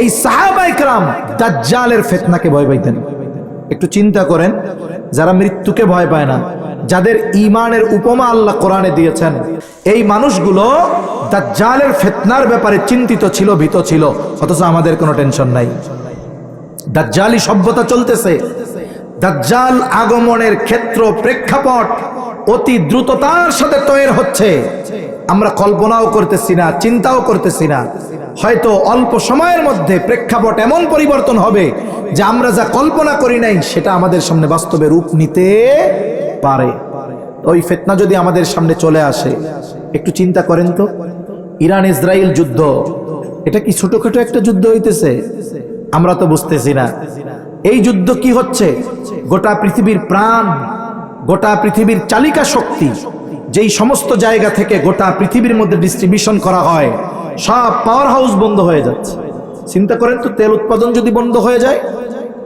এই সাহাবায়ে কেরাম দাজ্জালের ফিতনাকে ভয় পাইতেন। একটু চিন্তা করেন, যারা মৃত্যুকে ভয় পায় না, যাদের ঈমানের উপমা আল্লাহ কোরআনে দিয়েছেন, এই মানুষগুলো দাজ্জালের ফিতনার ব্যাপারে চিন্তিত ছিল, ভীত ছিল। অথচ আমাদের কোনো টেনশন নাই। দাজ্জালি সভ্যতা চলতেছে, দাজ্জাল আগমনের ক্ষেত্র প্রেক্ষাপট অতি দ্রুততার সাথে তৈরি হচ্ছে। আমরা কল্পনাও করতেছি না, চিন্তাও করতেছি না। হয়তো অল্প সময়ের মধ্যে প্রেক্ষাপট এমন পরিবর্তন হবে যে আমরা যা কল্পনা করি নাই সেটা আমাদের সামনে বাস্তবে রূপ নিতে পারে। ওই ফিতনা যদি আমাদের সামনে চলে আসে, একটু চিন্তা করেন তো, ইরান ইসরায়েল যুদ্ধ, এটা কি ছোটখাটো একটা যুদ্ধ হইতেছে? আমরা তো বুঝতেছি না। এই যুদ্ধ কি হচ্ছে? গোটা পৃথিবীর প্রাণ, গোটা পৃথিবীর চালিকা শক্তি, যেই সমস্ত জায়গা থেকে গোটা পৃথিবীর মধ্যে ডিস্ট্রিবিউশন করা হয়, সব পাওয়ার হাউস বন্ধ হয়ে যাচ্ছে। চিন্তা করেন তো, তেল উৎপাদন যদি বন্ধ হয়ে যায়,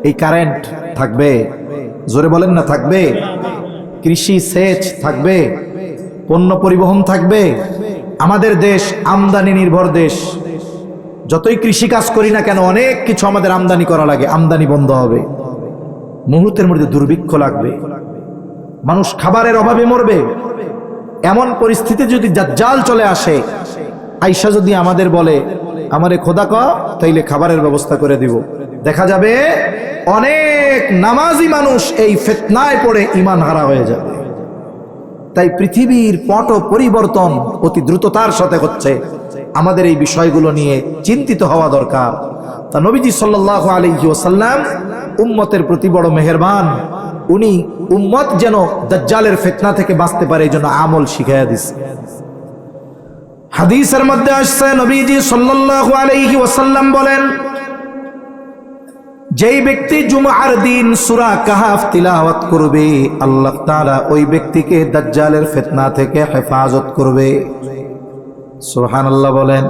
এই কারেন্ট থাকবে? জোরে বলেন না, থাকবে? কৃষি সেচ থাকবে? পণ্য পরিবহন থাকবে? আমাদের দেশ আমদানি নির্ভর দেশ। যতই কৃষি কাজ করি না কেন, অনেক কিছু আমাদের আমদানি করা লাগে। আমদানি বন্ধ হবে, মুহূর্তের মধ্যে দুর্ভিক্ষ লাগবে, মানুষ খাবারের অভাবে মরবে। এমন পরিস্থিতি যদি দাজ্জাল চলে আসে, আয়েশা যদি আমাদের বলে আমারে খোদা ক, তাইলে খাবারের ব্যবস্থা করে দিব, দেখা যাবে অনেক নামাজি মানুষ এই ফিতনায় পড়ে ঈমান হারা হয়ে যাবে। তাই পৃথিবীর পট পরিবর্তন অতি দ্রুততার সাথে হচ্ছে। আমাদের এই বিষয়গুলো নিয়ে চিন্তিত হওয়া দরকার। তা নবীজি সাল্লাল্লাহু আলাইহি ওয়াসাল্লাম উম্মতের প্রতি বড় মেহেরবান। উনি উম্মত যেন দাজ্জালের ফিতনা থেকে বাঁচতে পারে, এই জন্য আমল শিখাইয়া দিছে। হাদিসের মধ্যে আসছে, নবীজি সাল্লাল্লাহু আলাইহি ওয়াসাল্লাম বলেন, যেই ব্যক্তি জুমআর দিন সূরা কাহফ তিলাওয়াত করবে, আল্লাহ তাআলা ওই ব্যক্তিকে দাজ্জালের ফিতনা থেকে হেফাজত করবে। সুবহানাল্লাহ বলেন।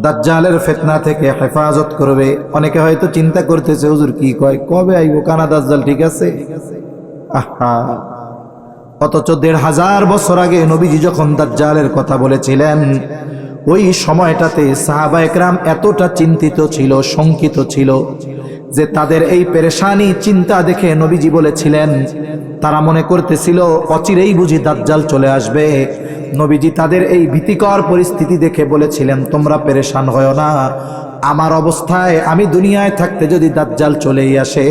দাজ্জালের ফিতনা থেকে হেফাজত করবে। অনেকে হয়তো চিন্তা করতেছে, হুজুর কি কয়, কবে আইব কানা দাজ্জাল? ঠিক আছে, আহা, অথচ ১৫০০ বছর আগে নবীজি যখন দাজ্জালের কথা বলেছিলেন, ওই সময়টাতে সাহাবায়ে কেরাম এতটা চিন্তিত ছিল, শঙ্কিত ছিল যে তাদের এই পেরেশানি চিন্তা দেখে নবীজি বলেছিলেন, তারা মনে করতেছিল অচিরেই বুঝি দাজ্জাল চলে আসবে। নবীজি তাদের এই ভীতিকর পরিস্থিতি দেখে বলেছিলেন, তোমরা পেরেশান হয়ো না, আমার অবস্থায় আমি দুনিয়ায় থাকতে যদি দাজ্জাল চলেই আসে,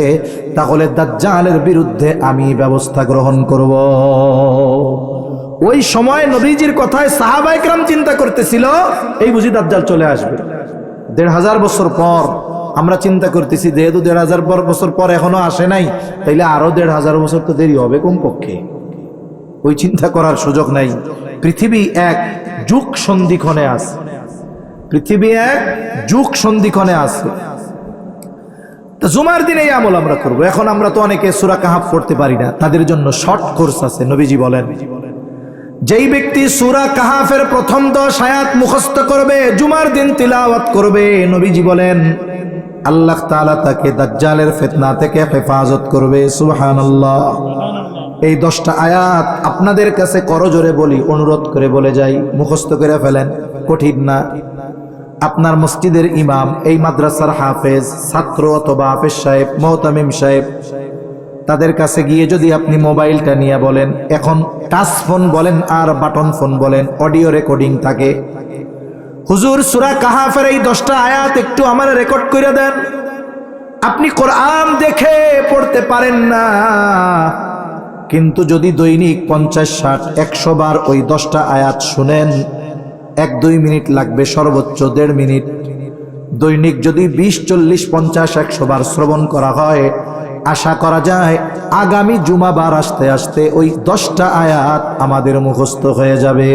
তাহলে দাজ্জালের বিরুদ্ধে আমি ব্যবস্থা গ্রহণ করব। ওই সময় নবীজির কথায় সাহাবায়ে কেরাম চিন্তা করতেছিল, এই বুঝি দাজ্জাল চলে আসবে। ১৫০০ বছর পর আমরা চিন্তা করতেছি, যেহেতু ১৫০০ বছর পর এখনো আসে নাই, তাইলে আরো ১৫০০ বছর তো দেরি হবে কমপক্ষে। ওই চিন্তা করার সুযোগ নাই। পৃথিবী এক যুগ সন্ধিক্ষণে আছে, পৃথিবী এক যুগ সন্ধিক্ষণে আছে। তা জুমার দিন এই আমল আমরা করব। এখন আমরা তো অনেকে সূরা কাহফ পড়তে পারি না, তাদের জন্য শর্ট কোর্স আছে। নবীজি বলেন, যেই ব্যক্তি সূরা কাহফের প্রথম 10 আয়াত মুখস্থ করবে, জুমার দিন তিলাওয়াত করবে, নবীজি বলেন আল্লাহ তাআলা তাকে দাজ্জালের ফিতনা থেকে হেফাজত করবে। সুবহানাল্লাহ। এই 10টা আয়াত আপনাদের কাছে করজোরে বলি, অনুরোধ করে বলে যাই, মুখস্থ করে ফেলেন, কঠিন না। আপনার মসজিদের ইমাম, এই মাদ্রাসার হাফেজ, ছাত্র অথবা হাফেজ সাহেব, মুহতামিম সাহেব, তাদের কাছে গিয়ে যদি আপনি মোবাইলটা নিয়ে বলেন, এখন টাচ ফোন বলেন আর বাটন ফোন বলেন, অডিও রেকর্ডিং থাকে, হুজুর সূরা কাহফের এই 10টা আয়াত একটু আমার রেকর্ড করে দেন। আপনি কোরআন দেখে পড়তে পারেন না, কিন্তু যদি দৈনিক 50, 60, 100 বার ওই 10টা আয়াত শুনেন, 1-2 মিনিট লাগবে, সর্বোচ্চ 1.5 মিনিট। দৈনিক যদি 20, 40, 50, 100 বার শ্রবণ করা হয়, আশা করা যায় আগামী জুমাবার আসতে আসতে ওই 10টা আয়াত আমাদের মুখস্থ হয়ে যাবে।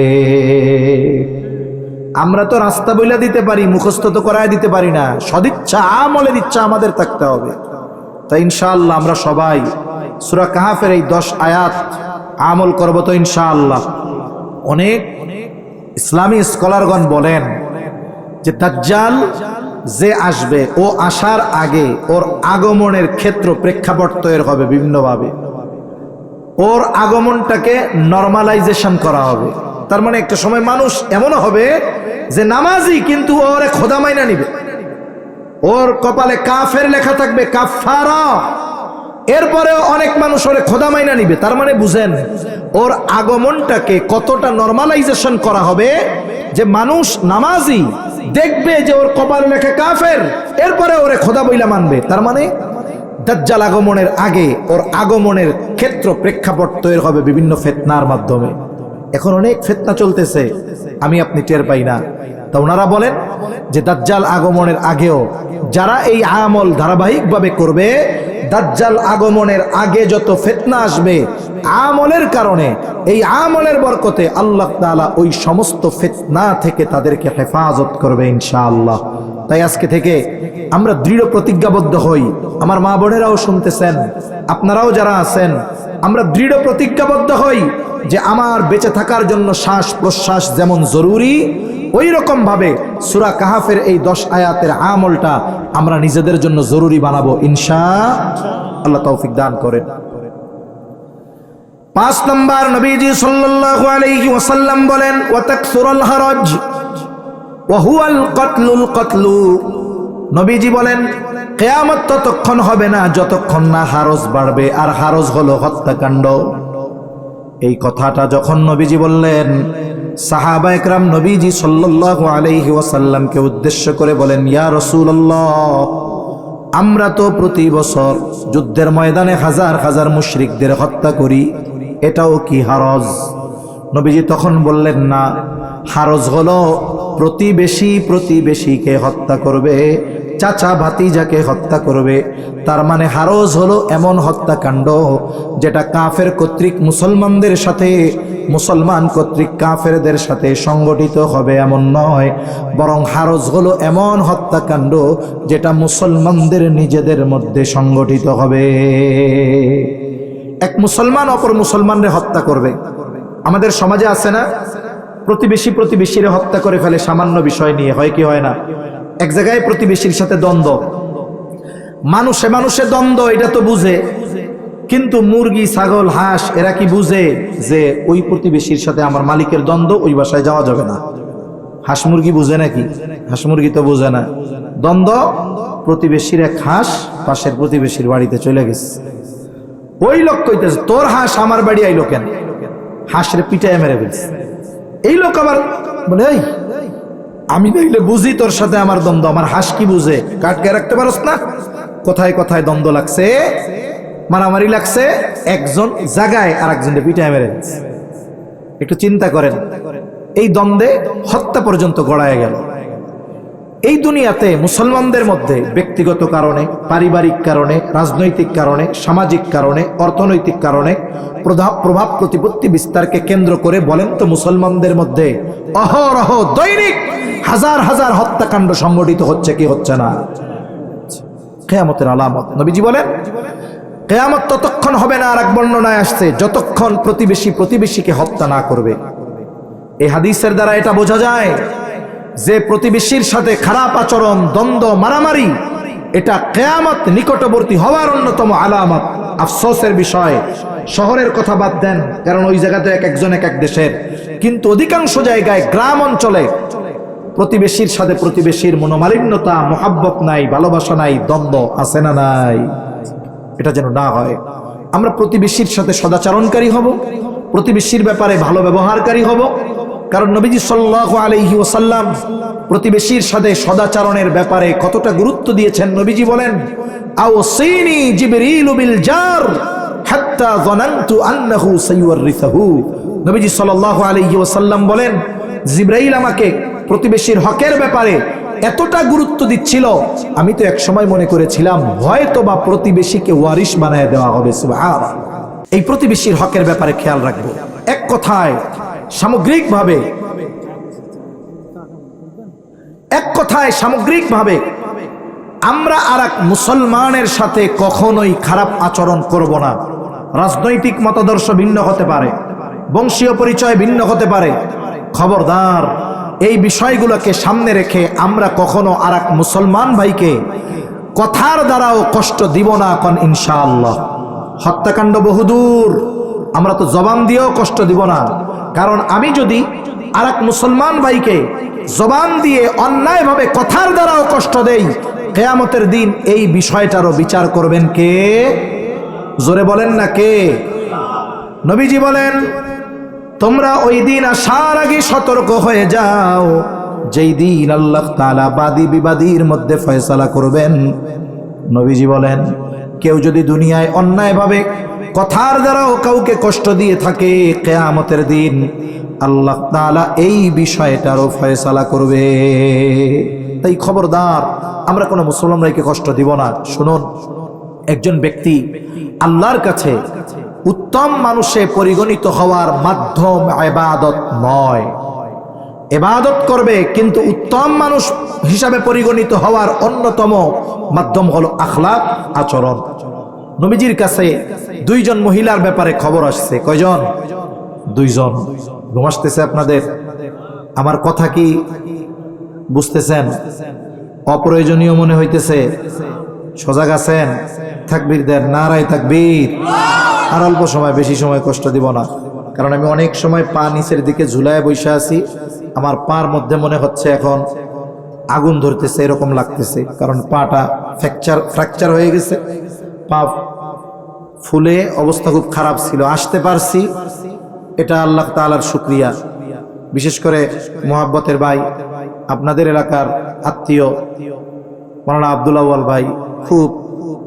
আমরা তো রাস্তা বইলা দিতে পারি, মুখস্থ তো করায় দিতে পারি না। সদিচ্ছা আমলের ইচ্ছা আমাদের থাকতে হবে। তাই ইনশাআল্লাহ আমরা সবাই সূরা কাহফের এই 10 আয়াত আমল করব তো ইনশাআল্লাহ। অনেক ইসলামী স্কলারগণ বলেন যে দাজ্জাল যে আসবে, ও আসার আগে ওর আগমনের ক্ষেত্র প্রেক্ষাপট তৈরি হবে বিভিন্নভাবে। ওর আগমনটাকে নরমালাইজেশন করা হবে। তার মানে একটা সময় মানুষ এমন হবে যে নামাজি কিন্তু ওরে খোদা মাইনা নিবে, ওর কপালে কাফের লেখা থাকবে, কাফারা। এরপরে অনেক মানুষ ওরে খোদা মাইনা নিবে। তার মানে বুঝেন ওর আগমনটাকে কতটা নরমালাইজেশন করা হবে যে মানুষ নামাজি দেখবে যে ওর কপালে লেখা কাফের, এরপরে ওরে খোদা বইলা মানবে। তার মানে দাজ্জাল আগমনের আগে ওর আগমনের ক্ষেত্র প্রেক্ষাপট তৈরি হবে বিভিন্ন ফিতনার মাধ্যমে। এখন অনেক ফিতনা চলতেছে, আমি আপনি টের পাই না। তা ওনারা বলেন যে দাজ্জাল আগমনের আগেও যারা এই আমল ধারাবাহিকভাবে করবে, দাজ্জাল আগমনের আগে যত ফিতনা আসবে আমলের কারণে, এই আমলের বরকতে আল্লাহ তাআলা ওই সমস্ত ফিতনা থেকে তাদেরকে হেফাজত করবে ইনশাআল্লাহ। তাই আজকে থেকে আমরা দৃঢ় প্রতিজ্ঞাবদ্ধ হই। আমার মা বোনেরাও শুনতেছেন, আপনারাও যারা আছেন, আমরা দৃঢ় প্রতিজ্ঞাবদ্ধ হই যে আমার বেঁচে থাকার জন্য শ্বাস প্রশ্বাস যেমন জরুরি, ওই রকম ভাবে সূরা কাহফের এই 10 আয়াতের আমলটা আমরা নিজেদের জন্য জরুরি বানাবো ইনশাআল্লাহ। তৌফিক দান করেন। 5 নম্বর, নবীজি সাল্লাল্লাহু আলাইহি ওয়াসাল্লাম বলেন ওয়া তাকসুরুল হারাজ ওয়া হুয়াল কাতলুল কাতলু। নবীজি বলেন কিয়ামত ততক্ষণ হবে না যতক্ষণ না হারজ বাড়বে, আর হারজ হলো হত্যাকাণ্ড। এই কথাটা যখন নবীজি বললেন, সাহাবা একরাম নবীজি সাল্লাল্লাহু আলাইহি ওয়াসাল্লামকে উদ্দেশ্য করে বলেন, ইয়া রাসূলুল্লাহ, আমরা তো প্রতি বছর যুদ্ধের ময়দানে হাজার হাজার মুশরিকদের হত্যা করি, এটাও কি হারজ? নবীজি তখন বললেন, না, হারজ হলো প্রতিবেশী প্রতিবেশীকে হত্যা করবে, চাচা ভাতিজাকে হত্যা করবে। তার মানে হারজ হলো এমন হত্যাকাণ্ড যেটা কাফের কর্তৃক মুসলমানদের সাথে, মুসলমান কর্তৃক কাফেরদের সাথে সংগঠিত হবে এমন নয়, বরং হারজ হলো এমন হত্যাকাণ্ড যেটা মুসলমানদের নিজেদের মধ্যে সংগঠিত হবে। এক মুসলমান অপর মুসলমানরে হত্যা করবে। আমাদের সমাজে আছে না, প্রতিবেশী প্রতিবেশীরে হত্যা করে ফেলে সামান্য বিষয় নিয়ে, হয় কি হয় না? এক জায়গায় প্রতিবেশীর সাথে দ্বন্দ্ব, মানুষে মানুষে দ্বন্দ্ব, এটা তো বুঝে, কিন্তু মুরগি ছাগল হাঁস এরা কি বুঝে যে ওই প্রতিবেশীর সাথে আমার মালিকের দ্বন্দ্ব, ওই বাসায় যাওয়া যাবে না? হাঁস মুরগি বুঝে নাকি? হাঁস মুরগি তো বুঝে না। দ্বন্দ্ব, প্রতিবেশীর এক হাঁস পাশের প্রতিবেশীর বাড়িতে চলে গেছে। ওই লোক কইতেছে, তোর হাঁস আমার বাড়ি আইলো কেন? হাঁসরে পিটায় মেরে ফেলছে। এই লোক আবার বলে, এই আমি দেখলে বুঝি তোর সাথে আমার দ্বন্দ্ব, আমার হাঁস কি বুঝে? কাটকে রাখতে পারস না? কোথায় কোথায় দ্বন্দ্ব লাগছে, মারামারি লাগছে, একজন জায়গায় আর একজনকে পিটায় মেরে ফেলছে। একটু চিন্তা করেন, এই দ্বন্দ্বে হত্যা পর্যন্ত গড়ায় গেল। এই দুনিয়াতে মুসলমানদের মধ্যে ব্যক্তিগত কারণে, পারিবারিক কারণে, রাজনৈতিক কারণে, সামাজিক কারণে, অর্থনৈতিক কারণে প্রভাব প্রতিপত্তি বিস্তারকে কেন্দ্র করে বলেন তো মুসলমানদের মধ্যে অহরহ দৈনিক হাজার হাজার হত্যাকাণ্ড সংগঠিত হচ্ছে কি হচ্ছে না? কিয়ামতের আলামত। নবীজি বলেন কিয়ামত ততক্ষণ হবে না, আর এক বর্ণনায় আসছে, যতক্ষণ প্রতিবেশী প্রতিবেশীকে হত্যা না করবে। এই হাদিসের দ্বারা এটা বোঝা যায় যে প্রতিবেশীর সাথে খারাপ আচরণ, দ্বন্দ্ব, মারামারি, এটা কিয়ামত নিকটবর্তী হওয়ার অন্যতম আলামত। আফসোসের বিষয়, শহরের কথা বাদ দেন, কারণ ওই জায়গাতে এক একজন এক এক দেশের, কিন্তু অধিকাংশ জায়গায় গ্রাম অঞ্চলে প্রতিবেশীর সাথে প্রতিবেশীর মনোমালিন্যতা, মোহাব্বত নাই, ভালোবাসা নাই, দ্বন্দ্ব আছে না নাই? এটা যেন না হয়। আমরা প্রতিবেশীর সাথে সদাচরণকারী হব, প্রতিবেশীর ব্যাপারে ভালো ব্যবহারকারী হব। কারণ নবীজি সাল্লাল্লাহু আলাইহি ওয়াসাল্লাম প্রতিবেশীর সাথে সদাচরণের ব্যাপারে কতটা গুরুত্ব দিয়েছেন। নবীজি বলেন, আওসিনি জিবরিলু বিল জার হাত্তা যানানতু আন্নাহু সাইয়ুরিসুহু। নবীজি সাল্লাল্লাহু আলাইহি ওয়াসাল্লাম বলেন, জিবরাইল আমাকে প্রতিবেশীর হকের ব্যাপারে এতটা গুরুত্ব দিচ্ছিল, আমি তো একসময় মনে করেছিলাম হয়তো বা প্রতিবেশীকে ওয়ারিশ বানায় দেওয়া হবে। সুবহানাল্লাহ। এই প্রতিবেশীর হকের ব্যাপারে খেয়াল রাখবো। এক কথায় সামগ্রিকভাবে আমরা আরেক মুসলমানের সাথে কখনোই খারাপ আচরণ করব না। রাজনৈতিক মতাদর্শ ভিন্ন হতে পারে, বংশীয় পরিচয় ভিন্ন হতে পারে, খবরদার এই বিষয়গুলোকে সামনে রেখে আমরা কখনো আরেক মুসলমান ভাইকে কথার দ্বারাও কষ্ট দিব না। এখন ইনশাআল্লাহ হত্যাকাণ্ড বহুদূর, আমরা তো জবান দিয়েও কষ্ট দিব না। কারণ আমি যদি আরেক মুসলমান ভাইকে জবান দিয়ে অন্যায়ভাবে কথার দ্বারাও কষ্ট দেই, কিয়ামতের দিন এই বিষয়টারও বিচার করবেন কে? জোরে বলেন না কে? নবীজি বলেন, তোমরা ওই দিন আসার আগে সতর্ক হয়ে যাও, যেই দিন আল্লাহ তাআলা বাদী বিবাদীর মধ্যে ফয়সালা করবেন। নবীজি বলেন, কেউ যদি দুনিয়ায় অন্যায়ভাবে কথার দ্বারাও কাউকে কষ্ট দিয়ে থাকে, কিয়ামতের দিন আল্লাহ তাআলা এই বিষয়টারও ফয়সালা করবে। তাই খবরদার আমরা কোনো মুসলমান ভাইকে কষ্ট দিব না। শুনুন, একজন ব্যক্তি আল্লাহর কাছে উত্তম মানুষে পরিগণিত হওয়ার মাধ্যম ইবাদত নয়। ইবাদত করবে, কিন্তু উত্তম মানুষ হিসাবে পরিগণিত হওয়ার অন্যতম মাধ্যম হলো আখলাক, আচরণ। নবীজির কাছে দুইজন মহিলার ব্যাপারে খবর আসছে। কয়জন? দুইজন। ঘুম আসতেছে আপনাদের? আমার কথা কি বুঝতেছেন? অপ্রয়োজনীয় মনে হইতেছে? সজাগ আছেন? তাকবীর দেন, নারায়ে তাকবীর। আর অল্প সময়, বেশি সময় কষ্ট দিব না। কারণ আমি অনেক সময় পা নিচের দিকে ঝুলায় বসে আছি, আমার পার মধ্যে মনে হচ্ছে এখন আগুন ধরতেছে, এরকম লাগতেছে। কারণ পাটা ফ্র্যাকচার হয়ে গেছে, পা ফুলে অবস্থা খুব খারাপ ছিল। আসতে পারছি, এটা আল্লাহ তাআলার শুকরিয়া। বিশেষ করে মোহাব্বতের ভাই, আপনাদের এলাকার আত্মীয় মাওলানা আব্দুল আউয়াল ভাই, খুব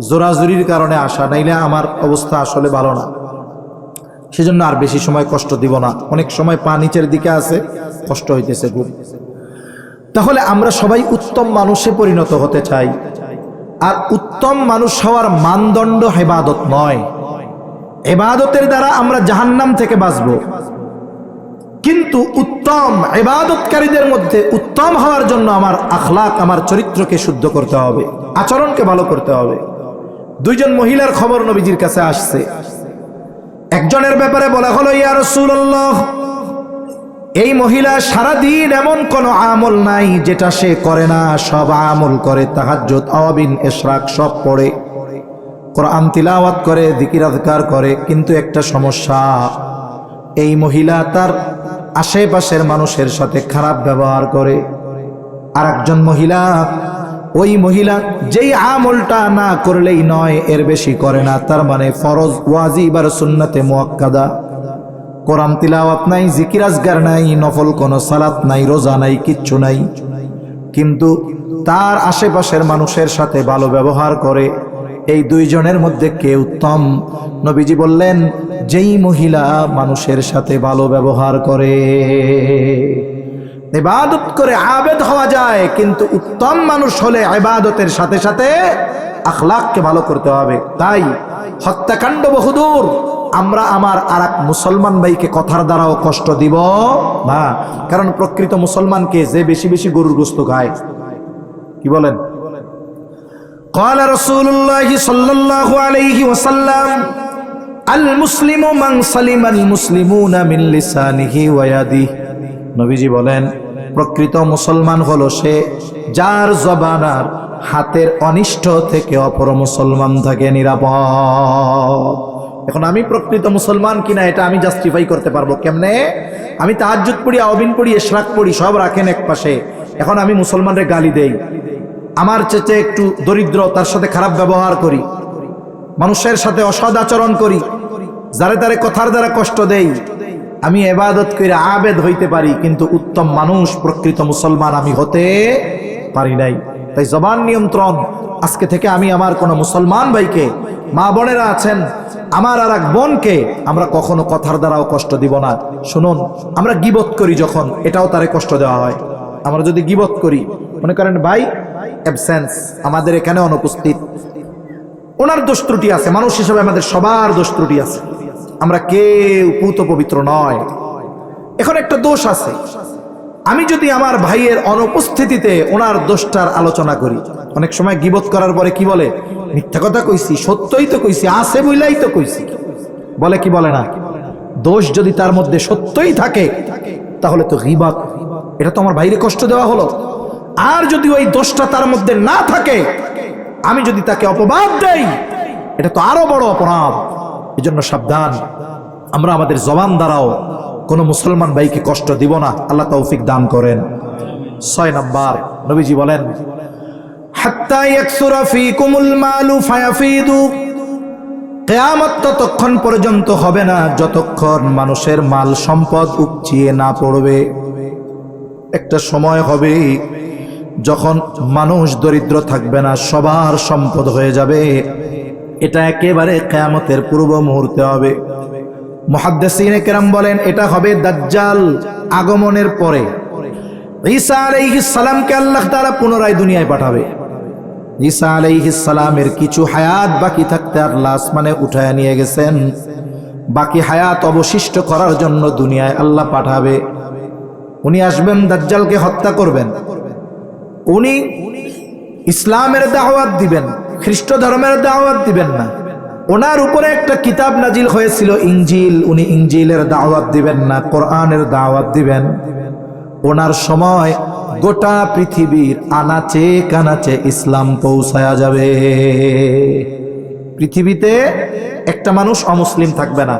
জোরাজুরির কারণে আসা, নাইলে আমার অবস্থা আসলে ভালো না। সেজন্য আর বেশি সময় কষ্ট দিব না। অনেক সময় পা নিচের দিকে আছে, কষ্ট হইতেছে খুব। তাহলে আমরা সবাই উত্তম মানুষে পরিণত হতে চাই। আর উত্তম মানুষ হওয়ার মানদণ্ড ইবাদত নয়। ইবাদতের দ্বারা আমরা জাহান্নাম থেকে বাঁচব, কিন্তু উত্তম ইবাদতকারীদের মধ্যে উত্তম হওয়ার জন্য আমার আখলাক, আমার চরিত্রকে শুদ্ধ করতে হবে, আচরণকে ভালো করতে হবে। দুইজন মহিলার খবর নবীজির কাছে আসছে। একজনের ব্যাপারে বলা হলো, ইয়া রাসূলুল্লাহ, এই মহিলা সারাদিন এমন কোন আমল নাই যেটা সে করে না, সব আমল করে। তাহাজ্জুদ, আওয়াবিন, ইশরাক সব পড়ে, কোরআন তিলাওয়াত করে, জিকির আযকার করে, কিন্তু একটা সমস্যা, এই মহিলা তার আশেপাশের মানুষের সাথে খারাপ ব্যবহার করে। আর একজন মহিলা, ওই মহিলা যেই আমলটা না করলেই নয়, এর বেশি করে না। তার মানে ফরজ, ওয়াজিব আর সুন্নতে মুআক্কাদা, কোরআন তিলাওয়াত নাই, জিকির আজগার নাই, নফল কোনো সালাত নাই, রোজা নাই, কিচ্ছু নাই, কিন্তু তার আশেপাশের মানুষের সাথে ভালো ব্যবহার করে। এই দুইজনের মধ্যে কে উত্তম? নবীজি বললেন, যেই মহিলা মানুষের সাথে ভালো ব্যবহার করে। ইবাদত করে আবেদ হওয়া যায়, কিন্তু উত্তম মানুষ হলে ইবাদতের সাথে সাথে আখলাককে ভালো করতে হবে। তাই হত্যাকাণ্ড বহুদূর, আমরা আমার আরেক মুসলমান ভাইকে কথার দ্বারাও কষ্ট দিব না। কারণ প্রকৃত মুসলমানকে যে বেশি বেশি গরুর গোশত খায়। কি বলেন? قال رسول الله صلى الله عليه وسلم المسلم من سلم المسلمون من لسانه ويده। নবীজি বলেন, প্রকৃত মুসলমান হলো সে যার জবান আর হাতের অনিষ্ট থেকে অপর মুসলমান থাকে নিরাপদ। এখন আমি প্রকৃত মুসলমান কিনা এটা আমি জাস্টিফাই করতে পারবো কেমনে? আমি তাহাজ্জুদ পড়ি, আওয়াবিন পড়ি, ইশরাক পড়ি, সব রাখেন এক পাশে, এখন আমি মুসলমানদের গালি দেই, আমার চেয়ে একটু দরিদ্র, তার সাথে খারাপ ব্যবহার করি, মানুষের সাথে অসৎ আচরণ করি, যারে তারে কথার দ্বারা কষ্ট দেই, আমি ইবাদত করে আবেদ হইতে পারি, কিন্তু উত্তম মানুষ, প্রকৃত মুসলমান আমি হতে পারি নাই। তাই জবান নিয়ন্ত্রণ। আজকে থেকে আমি আমার কোনো মুসলমান ভাইকে, মা বোনেরা আছেন, আমার আর এক বোনকে আমরা কখনো কথার দ্বারাও কষ্ট দিব না। শুনুন, আমরা গীবত করি যখন, এটাও তারে কষ্ট দেওয়া হয়। আমরা যদি গীবত করি, মনে করেন ভাই অ্যাবসেন্স, আমাদের এখানে অনুপস্থিত, ওনার দোষ ত্রুটি আছে, মানুষ হিসেবে আমাদের সবার দোষ ত্রুটি আছে, আমরা কেউ পূত পবিত্র নয়। এখন একটা দোষ আছে, আমি যদি আমার ভাইয়ের অনুপস্থিতিতে ওনার দোষটার আলোচনা করি, অনেক সময় গীবত করার পরে কি বলে, মিথ্যা কথা কইছি, সত্যই তো কইছি, আছে বইলাই তো কইছি, বলে কি বলে না? দোষ যদি তার মধ্যে সত্যই থাকে তাহলে তো গীবত, এটা তো আমার ভাইরে কষ্ট দেওয়া হলো। আর যদি ওই দোষটা তার মধ্যে না থাকে, আমি যদি তাকে অপবাদ দেই, এটা তো আরো বড় অপরাধ। এজন্য সাবধান, আমরা আমাদের জবান দ্বারাও কোন মুসলমান ভাইকে কষ্ট দিব না, আল্লাহ তৌফিক দান করেন। 6 নাম্বার, নবীজি বলেন হাত্তা ইয়াকসুরা ফীকুমুল মালু ফায়াফিদু, কিয়ামত ততক্ষণ পর্যন্ত হবে না যতক্ষণ মানুষের মাল সম্পদ উপচিয়ে না পড়বে। একটা সময় হবে যখন মানুষ দরিদ্র থাকবে না, সবার সম্পদ হয়ে যাবে। এটা একেবারে কিয়ামতের পূর্ব মুহূর্তে হবে। মুহাদ্দিসিনে কেরাম বলেন এটা হবে দাজ্জাল আগমনের পরে। ঈসা আলাইহিস সালামকে আল্লাহ তাআলা পুনরায় দুনিয়ায় পাঠাবে। ঈসা আলাইহিস সালামের কিছু হায়াত বাকি থাকতে আল্লাহ আসমানে উঠায় নিয়ে গেছেন, বাকি হায়াত অবশিষ্ট করার জন্য দুনিয়ায় আল্লাহ পাঠাবে। উনি আসবেন, দাজ্জালকে হত্যা করবেন। উনি ইসলামের দাওয়াত দিবেন, খ্রিস্ট ধর্মের দাওয়াত দিবেন না। ওনার উপরে একটা কিতাব নাজিল হয়েছিল ইনজিল, উনি ইনজিলের দাওয়াত দিবেন না, কোরআনের দাওয়াত দিবেন। ওনার সময় গোটা পৃথিবীর আনাচে কানাচে ইসলাম পৌঁছায়া যাবে। পৃথিবীতে একটা মানুষ অমুসলিম থাকবে না,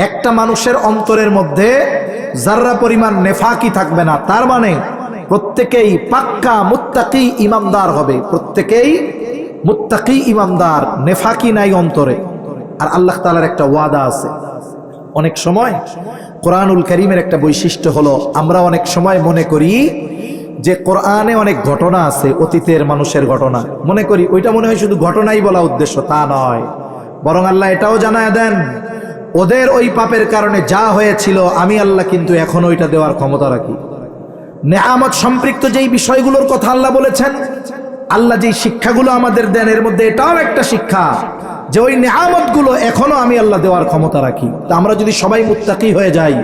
একটা মানুষের অন্তরের মধ্যে যাররা পরিমাণ নেফাকি থাকবে না। তার মানে প্রত্যেকেই পাক্কা মুত্তাকি ইমানদার হবে, প্রত্যেকেই মুত্তাকি ইমানদার, নেফাকি নাই অন্তরে। আর আল্লাহ তাআলার একটা ওয়াদা আছে। অনেক সময় কোরআনুল কারীমের একটা বৈশিষ্ট্য হলো, আমরা অনেক সময় মনে করি যে কোরআনে অনেক ঘটনা আছে, অতীতের মানুষের ঘটনা, মনে করি ওইটা মনে হয় শুধু ঘটনাই বলা উদ্দেশ্য, তা নয়। বরং আল্লাহ এটাও জানায় দেন, ওদের ওই পাপের কারণে যা হয়েছিল আমি আল্লাহ কিন্তু এখন ওইটা দেওয়ার ক্ষমতা রাখি। নেয়ামত সম্পৃক্ত যেই বিষয়গুলোর কথা আল্লাহ বলেছেন, আল্লাহ যেই শিক্ষাগুলো আমাদের দেন, এর মধ্যে এটাও একটা শিক্ষা যে ওই নেয়ামতগুলো এখনো আমি আল্লাহ দেওয়ার ক্ষমতা রাখি। তা আমরা যদি সবাই মুত্তাকি হয়ে যাই,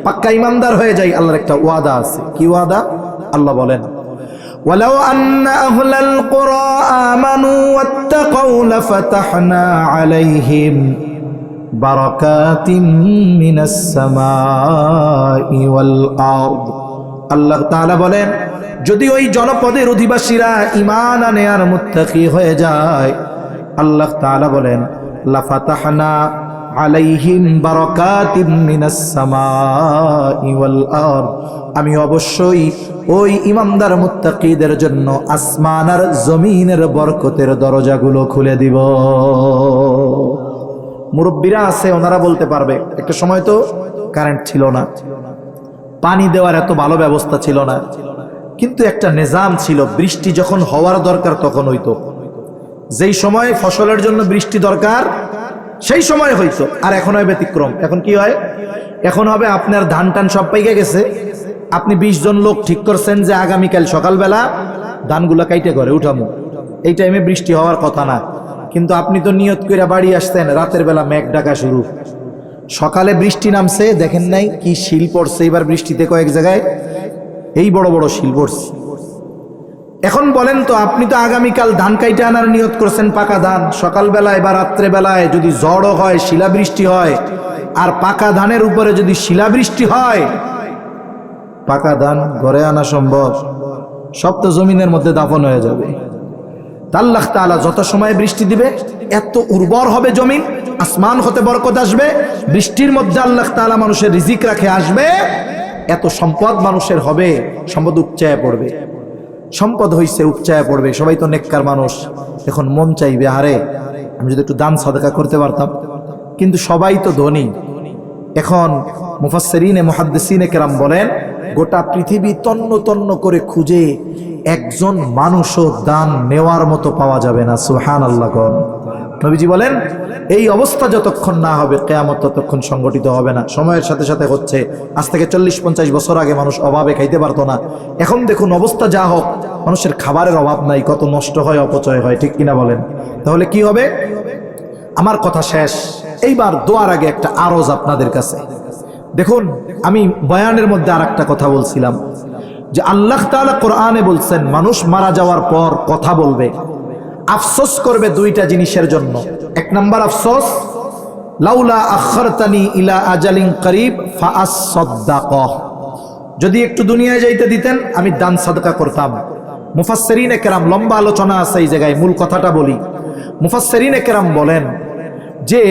পাক্কা ইমানদার হয়ে যাই, আল্লাহর একটা ওয়াদা আছে। কি ওয়াদা? আল্লাহ বলেন ওয়ালাউ আন্না আহলাল কুরা আমানু ওয়াত্তাকাউ লাফাতাহনা আলাইহিম বারাকাতিম মিনাস সামাই ওয়াল আরদ। আল্লাহ তাআলা বলেন যদি ওই জনপদের অধিবাসীরা ঈমান আনে আর মুত্তাকি হয়ে যায়, আল্লাহ তাআলা বলেন লাফাতাহনা আলাইহিম বারাকাতিম মিনাস সামাই ওয়াল আরদ, আমি অবশ্যই ওই ইমানদার মুত্তাকিদের জন্য আসমান আর জমিনের বরকতের দরজাগুলো খুলে দিব। মুরব্বীরা আছে, ওনারা বলতে পারবে একটা সময় তো কারেন্ট ছিল না, পানি দেওয়ার এত ভালো ব্যবস্থা ছিল না, কিন্তু একটা নিজাম ছিল, বৃষ্টি যখন হওয়ার দরকার তখন হইতো। যেই সময় ফসলের জন্য বৃষ্টি দরকার সেই সময় হইতো। আর এখন হয় ব্যতিক্রম। এখন কি হয়? এখন হবে আপনার ধান টান সব পাইকে গেছে, আপনি 20 জন লোক ঠিক করছেন যে আগামীকাল সকালবেলা ধানগুলা কাইটে ঘরে উঠামু, এই টাইমে বৃষ্টি হওয়ার কথা না, কিন্তু আপনি তো নিয়ত করে বাড়ি আসতেন, রাতের বেলা মেঘ ডাকা শুরু, সকালে বৃষ্টি নামছে, দেখেন নাই কি শিল পড়ছে এবার বৃষ্টিতে, কয়েক জায়গায় এই বড় বড় শিল পড়ছে। এখন বলেন তো, আপনি তো আগামীকাল ধান কাইটে আনার নিয়ত করছেন, পাকা ধান, সকালবেলায় বা রাত্রে বেলায় যদি ঝড়ও হয়, শিলাবৃষ্টি হয়, আর পাকা ধানের উপরে যদি শিলাবৃষ্টি হয়, পাকা ধান ঘরে আনা সম্ভব? সব তো জমিনের মধ্যে দাফন হয়ে যাবে। আল্লাহ তাআলা যত সময় বৃষ্টি দিবে এত উর্বর হবে জমিন, আসমান হতে বরকত আসবে, বৃষ্টির মধ্যে আল্লাহ তাআলা মানুষের রিজিক রাখে আসবে, এত সম্পদ মানুষের হবে, সম্পদ উপচায় পড়বে। সম্পদ হইছে উপচায় পড়বে, সবাই তো নেককার মানুষ, এখন মন চাইবে আরে আমি যদি একটু দান সাদাকা করতে পারতাম, কিন্তু সবাই তো ধনী। এখন মুফাসসিরিনে মুহাদ্দিসিনে কেরাম বলেন গোটা পৃথিবী তন্ন তন্ন করে খুঁজে একজন মানুষও দান নেওয়ার মতো পাওয়া যাবে না। সুবহানাল্লাহ। নবীজি বলেন এই অবস্থা যতক্ষণ না হবে কিয়ামত ততক্ষণ সংগঠিত হবে না। সময়ের সাথে সাথে হচ্ছে। আজ থেকে 40-50 বছর আগে মানুষ অভাবে খাইতে পারতো না, এখন দেখুন অবস্থা যা হোক, মানুষের খাবারের অভাব নাই, কত নষ্ট হয় অপচয় হয়, ঠিক কিনা বলেন? তাহলে কি হবে? আমার কথা শেষ। এইবার দোয়ার আগে একটা আরজ আপনাদের কাছে। দেখুন, আমি বয়ানের মধ্যে আর একটা কথা বলছিলাম যে আল্লাহ তাআলা কোরআনে বলছেন মানুষ মারা যাওয়ার পর কথা বলবে, আফসোস করবে দুইটা জিনিসের জন্য। এক নাম্বার আফসোস, লাউলা আখারতানি ইলা আজালিন করিব ফাআসসাদাক, যদি একটু দুনিয়ায় যাইতে দিতেন আমি দান সাদকা করতাম। মুফাসসিরিনে কেরাম, লম্বা আলোচনা আছে এই জায়গায়, মূল কথাটা বলি। মুফাসসিরিনে কেরাম বলেন যে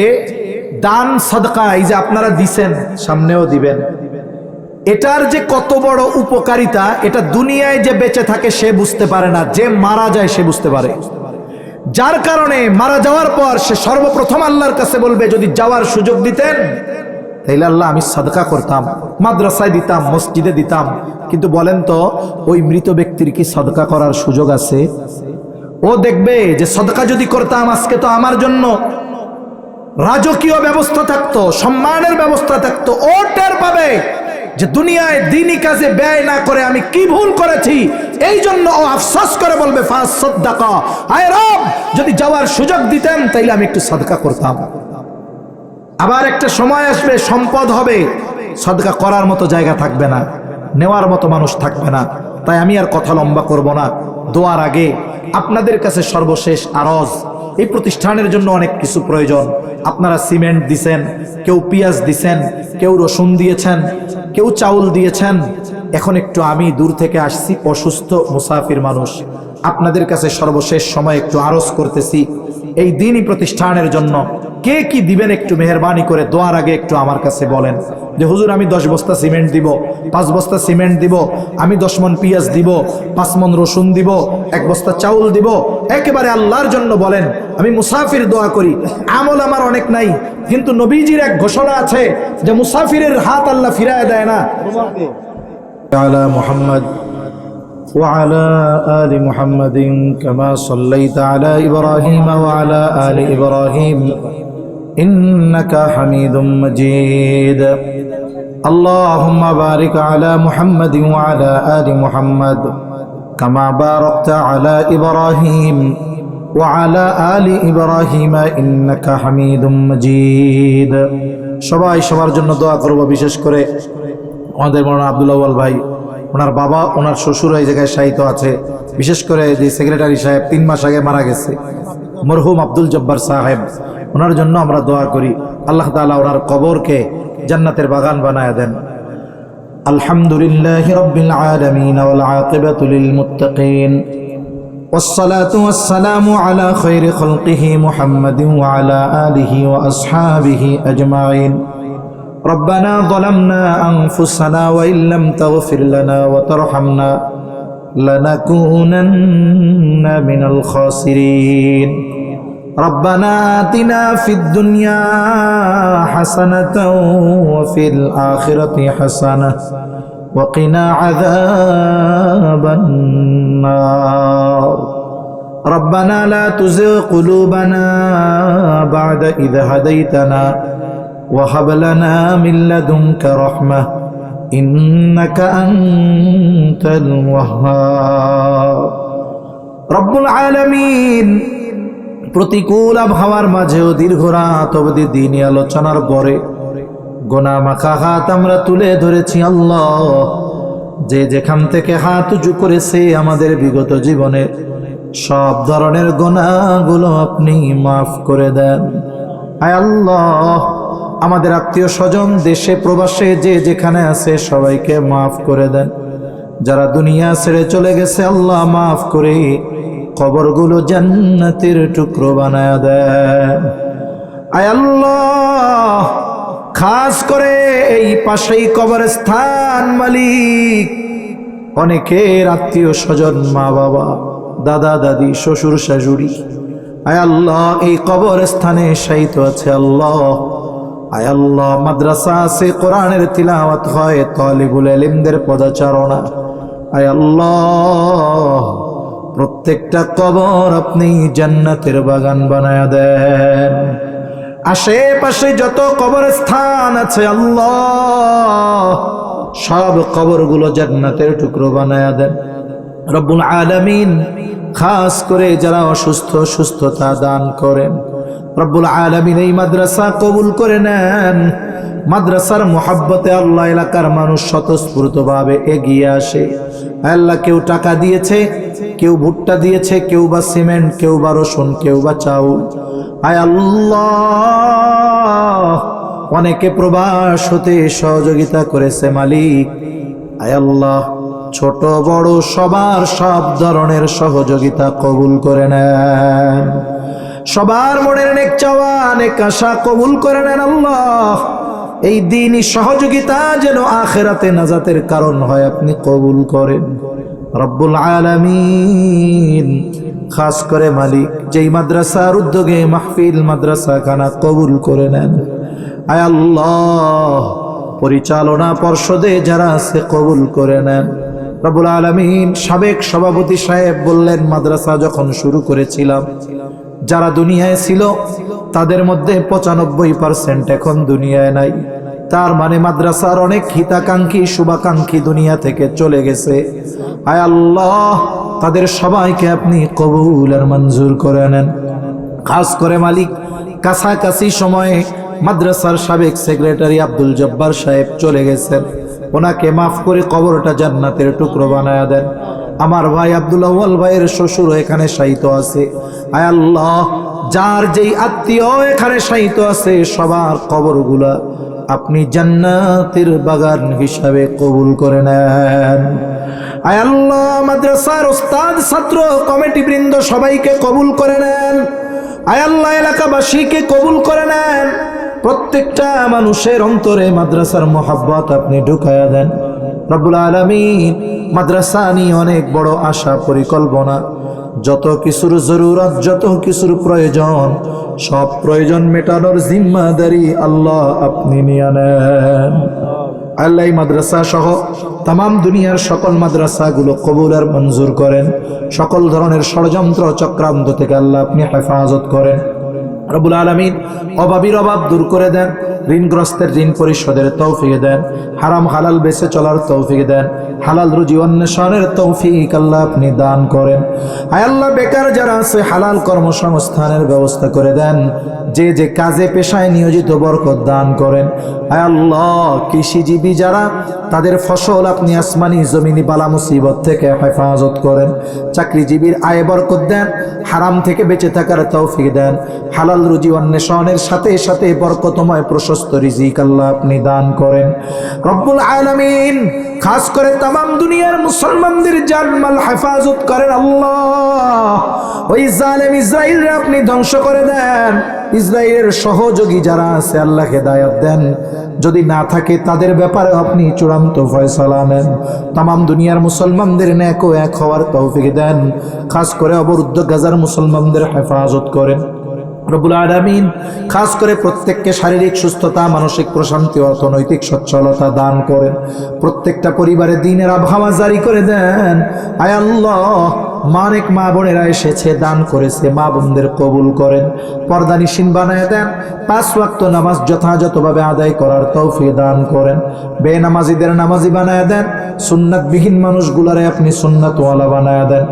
দান সাদকা এই যে আপনারা দিছেন, সামনেও দিবেন, এটার যে কত বড় উপকারিতা এটা দুনিয়ায় যে বেঁচে থাকে সে বুঝতে পারে না, যে মারা যায় সে বুঝতে পারে। যার কারণে মারা যাওয়ার পর সে সর্বপ্রথম আল্লাহর কাছে বলবে যদি যাওয়ার সুযোগ দিতেন তাইলে আল্লাহ আমি সাদকা করতাম, মাদ্রাসায় দিতাম, মসজিদে দিতাম। কিন্তু বলেন তো ওই মৃত ব্যক্তির কি সাদকা করার সুযোগ আছে? ও দেখবে যে সাদকা যদি করতাম আজকে তো আমার জন্য রাজকীয় ব্যবস্থা থাকতো, সম্মানের ব্যবস্থা থাকতো। ও টের পাবে যে দুনিয়ায় দ্বীনি কাজে ব্যয় না করে আমি কি ভুল করেছি, এই জন্য ও আফসোস করে বলবে ফাসাদদাকা, আয় রব যদি যাওয়ার সুযোগ দিতেন তাইলে আমি একটু সাদকা করতাম। আবার একটা সময় আসবে সম্পদ হবে, সাদকা করার মতো জায়গা থাকবে না, নেওয়ার মতো মানুষ থাকবে না। তাই আমি আর কথা লম্বা করব না। দোয়ার আগে আপনাদের কাছে সর্বশেষ আরজ, এই প্রতিষ্ঠানের জন্য অনেক কিছু প্রয়োজন। আপনারা সিমেন্ট দিছেন, কেউ পেঁয়াজ দিছেন, কেউ রসুন দিয়েছেন, কেউ চাউল দিয়েছেন। এখন একটু আমি দূর থেকে আসছি, অসুস্থ মুসাফির মানুষ, আপনাদের কাছে সর্বশেষ সময় একটু আরজ করতেছি এই দ্বীনি প্রতিষ্ঠানের জন্য কে কি দিবেন একটু মেহেরবানি করে দোয়ার আগে একটু আমার কাছে বলেন যে হুজুর আমি 10 বস্তা সিমেন্ট দিব, 5 বস্তা সিমেন্ট দিব, আমি 10 মণ পেঁয়াজ দিব, 5 মণ রসুন দিব, 1 বস্তা চাউল দিব। একেবারে আল্লাহর জন্য বলেন। আমি মুসাফির দোয়া করি, আমল আমার অনেক নাই, কিন্তু নবীজির এক ঘোষণা আছে যে মুসাফিরের হাত আল্লাহ ফিরায় দেয় না। আলা মুহাম্মদ وعلى آل محمد كما صليت على إبراهيم وعلى آل إبراهيم إنك حميد مجيد اللهم بارك على محمد وعلى آل محمد كما باركت على إبراهيم وعلى آل إبراهيم إنك حميد مجيد সবাই সবার জন্য দোয়া করব। বিশেষ করে আমাদের মাওলানা আব্দুল আউয়াল ভাই, ওনার বাবা, ওনার শ্বশুর এই জায়গায় শায়িত আছে। বিশেষ করে যে সেক্রেটারি সাহেব 3 মাস আগে মারা গেছে, মরহুম আব্দুল জব্বার সাহেব, ওনার জন্য আমরা দোয়া করি আল্লাহ তাআলা ওনার কবরকে জান্নাতের বাগান বানায় দেন। আলহামদুলিল্লাহি রাব্বিল আলামিন ওয়াল আকিবাতু লিল মুত্তাকিন ওয়াসসালাতু ওয়াসসালামু আলা খায়রি খালকিহি মুহাম্মাদিন ওয়া আলা আলিহি ওয়া আসহাবিহি আজমাইন ربنا ظلمنا أنفسنا وإن لم تغفر لنا وترحمنا لنكونن من الخاسرين ربنا آتنا في الدنيا حسنة وفي الآخرة حسنة وقنا عذاب النار ربنا لا تزغ قلوبنا بعد إذ هديتنا وهب لنا من لدنك رحمة إنك أنت الوهاب رب العالمين প্রতিকূল আবহাওয়ার মাঝেও দীর্ঘ রাত অবধি দ্বীনি আলোচনার পরে গোনা মাখা হাত আমরা তুলে ধরেছি। আল্লাহ, যে যেখান থেকে হাত উঁচু করেছে আমাদের বিগত জীবনের সব ধরনের গুনাহগুলো আপনি মাফ করে দেন। আয় আল্লাহ, আমাদের আত্মীয় স্বজন দেশে প্রবাসে যে যেখানে আছে সবাইকে মাফ করে দেন। যারা দুনিয়া ছেড়ে চলে গেছে আল্লাহ মাফ করে কবরগুলো জান্নাতের টুকরো বানায়া দেন। আয় আল্লাহ, খাস করে এই পাশেই কবরস্থান মালিক, অনেকের আত্মীয় স্বজন, মা বাবা, দাদা দাদি, শ্বশুর শাশুড়ি, আয় আল্লাহ এই কবরস্থানে শায়িত আছে। আল্লাহ, আয় আল্লাহ, মাদ্রাসা আছে, কোরআনের তিলাওয়াত হয়, তালিবুল ইলমদের পদচারণা, আয় আল্লাহ প্রত্যেকটা কবর আপনি জান্নাতের বাগান বানায়া দেন। আশেপাশে যত কবরস্থান আছে আল্লাহ, সব কবরগুলো জান্নাতের টুকরো বানায়া দেন রব্বুল আলামিন। খাস করে যারা অসুস্থ, সুস্থতা দান করেন রব্বুল আলামিন। এই মাদ্রাসা কবুল করে নেন। মাদ্রাসার মোহাব্বতে আল্লাহ এলাকার মানুষ স্বতঃস্ফূর্তভাবে এগিয়ে আসে। আল্লাহ, কেউ টাকা দিয়েছে, কেউ ভুট্টা দিয়েছে, কেউ বা সিমেন্ট, কেউ বা রসুন, কেউ বা চাউল। আয় আল্লাহ, অনেকে প্রবাস হতে সহযোগিতা করেছে মালিক। আয় আল্লাহ, ছোট বড় সবার সব ধরনের সহযোগিতা কবুল করে নেন। সবার মনের নেক চাওয়া, নেক আশা কবুল করে নেন আল্লাহ। এই দিনই সহযোগিতা যেন আখিরাতে নাজাতের কারণ হয়, আপনি কবুল করেন রব্বুল আলামিন। খাস করে মালিক, যেই মাদ্রাসার উদ্যোগে মাহফিল মাদ্রাসা খানা কবুল করে নেন। আয় আল্লাহ, পরিচালনা পর্ষদে যারা আছে কবুল করে নেন রব্বুল আলামিন। সাবেক সভাপতি সাহেব বললেন, মাদ্রাসা যখন শুরু করেছিলাম যারা দুনিয়ায় ছিল তাদের মধ্যে 95% এখন দুনিয়ায় নাই। তার মানে মাদ্রাসার অনেক হিতাকাঙ্ক্ষী, শুভাকাঙ্ক্ষী দুনিয়া থেকে চলে গেছে। আয় আল্লাহ, তাদের সবাইকে আপনি কবুল আর মঞ্জুর করে নেন। খাস করে মালিক, কাছাকাছি সময়ে মাদ্রাসার সাবেক সেক্রেটারি আব্দুল জব্বার সাহেব চলে গেছেন, ওনাকে মাফ করে কবরটা জান্নাতের টুকরো বানায়া দেন। আমার ভাই আব্দুল আউয়াল ভাইয়ের শ্বশুর এখানে শায়িত আছে। আয় আল্লাহ, যার যেই আত্মীয় এখানে শায়িত আছে সবার কবরগুলা আপনি জান্নাতের বাগান হিসাবে কবুল করে নেন। আয় আল্লাহ, মাদ্রাসার ওস্তাদ, ছাত্র, কমিটি বৃন্দ সবাইকে কবুল করে নেন। আয় আল্লাহ, এলাকাবাসীকে কবুল করে নেন। প্রত্যেকটা মানুষের অন্তরে মাদ্রাসার মোহাব্বত আপনি ঢুকায়া দেন রব্বুল আলামিন। মাদ্রাসা নিয়ে অনেক বড় আশা পরিকল্পনা, যত কিছুর জরুরত, যত কিছুর প্রয়োজন, সব প্রয়োজন মেটানোর জিম্মাদারি আল্লাহ আপনি নিয়ে নেন। আল্লাহ মাদ্রাসা সহ তাম দুনিয়ার সকল মাদ্রাসাগুলো কবুল আর মঞ্জুর করেন। সকল ধরনের ষড়যন্ত্র চক্রান্ত থেকে আল্লাহ আপনি হেফাজত করেন রব্বুল আলামিন। অভাবীর অভাব দূর করে দেন, ঋণগ্রস্তের ঋণ পরিশোধের তৌফিক দেন, হারাম হালাল বেঁচে চলার তৌফিক দেন, হালাল রুজি অন্বেষণের তৌফিক আল্লাহ আপনি দান করেন। আয় আল্লাহ, বেকার যারা আছে হালাল কর্মসংস্থানের ব্যবস্থা করে দেন, যে যে কাজে পেশায় নিয়োজিত বরকত দান করেন। আয় আল্লাহ, কৃষিজীবী যারা তাদের ফসল আপনি আসমানি জমিনি বালা মুসিবত থেকে হেফাজত করেন। চাকরিজীবীর আয় বরকত দেন, হারাম থেকে বেঁচে থাকার তৌফিক দেন, হালাল রুজি অন্বেষণের সাথে সাথে বরকতময় প্রশস্ত রিজিক আল্লাহ আপনি দান করেন রব্বুল আলামিন। খাস করে তাম দুনিয়ার মুসলমানদের জানমাল হেফাজত করেন আল্লাহ। ওই জালেম ইসরাইলরে আপনি ধ্বংস করে দেন। ইসরাইলের সহযোগী যারা আছে আল্লাহ হেদায়েত দেন, যদি না থাকে তাদের ব্যাপারে আপনি চূড়ান্ত ফয়সালা নেন। তাম দুনিয়ার মুসলমানদের নেক ও এক হওয়ার তৌফিক দেন। খাস করে অবরুদ্ধ গাজার মুসলমানদের হেফাজত করেন রব্বুল আলামিন। খাস করে প্রত্যেককে শারীরিক সুস্থতা, মানসিক প্রশান্তি, অর্থনৈতিক সচ্ছলতা দান করেন। প্রত্যেকটা পরিবারে দ্বীনের আবহাওয়া জারি করে দেন। আয় আল্লাহ, অনেক মা বোনেরা এসেছে, দান করেছে, মা বোনদের কবুল করেন, পর্দানিশীন বানায় দেন। 5 ওয়াক্ত নামাজ যথাযথভাবে আদায় করার তৌফিক দান করেন। বেনামাজিদের নামাজি বানায় দেন। সুন্নাতবিহীন মানুষগুলারে আপনি সুন্নাতওয়ালা বানায় দেন।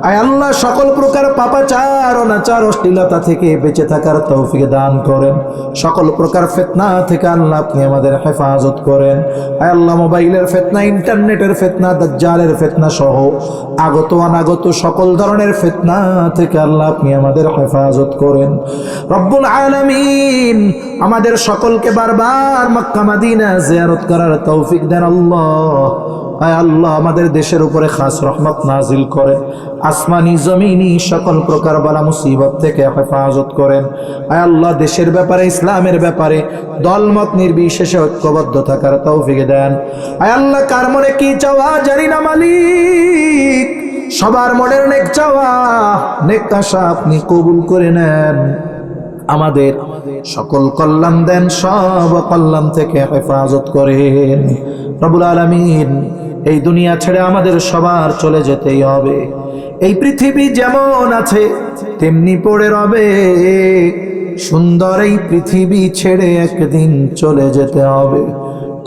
আয় আল্লাহ, সকল প্রকার পাপাচার, অনাচার, অশ্লীলতা থেকে বেঁচে থাকার তৌফিক দান করেন। সকল প্রকার ফিতনা থেকে আল্লাহ আপনি আমাদের হেফাজত করেন। আয় আল্লাহ, মোবাইলের ফিতনা, ইন্টারনেটের ফিতনা, দাজ্জালের ফিতনা সহ আগত অনাগত সকল ধরনের ফিতনা থেকে আল্লাহ আপনি আমাদের হেফাজত করেন রব্বুল আলামিন। আমাদের সকলকে বারবার মক্কা মদিনা জিয়ারত করার তৌফিক দেন আল্লাহ। আয় আল্লাহ, আমাদের দেশের উপরে খাস রহমত নাজিল করেন। আসমানি জমিনি সকল প্রকার বালা মুসিবত থেকে হেফাজত করেন। আয় আল্লাহ, দেশের ব্যাপারে, ইসলামের ব্যাপারে দলমত নির্বিশেষে ঐক্যবদ্ধ থাকার তৌফিক দেন। আয় আল্লাহ, কার মনে কি চাওয়া জানি না মালিক, সবার মনের নেক চাওয়া, নেক আশা আপনি কবুল করে নেন। আমাদের সকল কল্যাণ দেন, সব কল্যাণ থেকে হেফাজত করেন রব্বুল আলামিন। এই দুনিয়া ছেড়ে আমাদের সবার চলে যেতেই হবে। এই পৃথিবী যেমন আছে তেমনি পড়ে রবে। সুন্দর এই পৃথিবী ছেড়ে একদিন চলে যেতে হবে।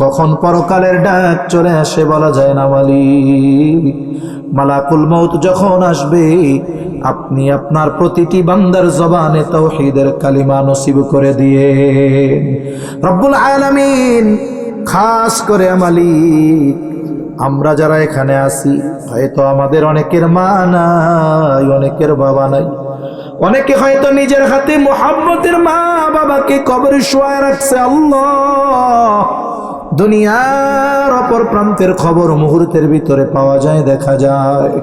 কখন পরকালের ডাক চলে আসে বলা যায় না মালিক। মালাকুল মউত যখন আসবে, আপনি আপনার প্রতিটি বান্দার জবানে তাওহীদের কালিমা নসিব করে দিয়ে রব্বুল আলামিন। খাস করে মালিক, আমরা যারা এখানে আছি, হয়তো আমাদের অনেকের মা নাই, অনেকের বাবা নাই, অনেকে হয়তো নিজের হাতে মুহাব্বতের মা বাবাকে কবরে শোয়ায় রাখছে। আল্লাহ, দুনিয়ার অপর প্রান্তের খবর মুহূর্তের ভিতরে পাওয়া যায়, দেখা যায়।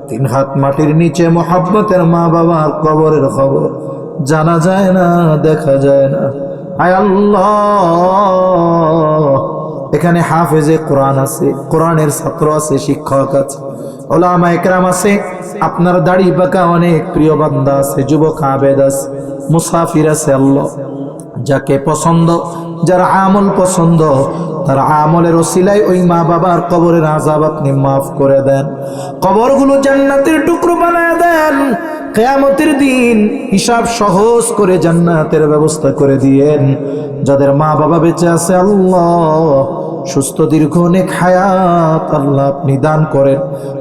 3 হাত মাটির নিচে মুহাব্বতের মা বাবার কবরের খবর জানা যায় না, দেখা যায় না। আয় আল্লাহ, এখানে হাফেজে কোরআন আছে, কোরআনের ছাত্র আছে, শিক্ষক আছে, উলামা ইকরাম আছে, আপনার দাড়ি পাকা অনেক প্রিয় বান্দা আছে, যুবক আবেদ আছে, মুসাফির আছে। আল্লাহ, যাকে পছন্দ, যার আমল পছন্দ, তার আমলের ওসিলায় ওই মা বাবার কবরের আযাব আপনি মাফ করে দেন, কবরগুলো জান্নাতের টুকরো বানায় দেন। কিয়ামতের দিন হিসাব সহজ করে জান্নাতের ব্যবস্থা করে দিয়েন। যাদের মা বাবা বেঁচে আছে, আল্লাহ সুস্থ দীর্ঘ অনেক হায়াত আল্লাহ আপনি দান করেন।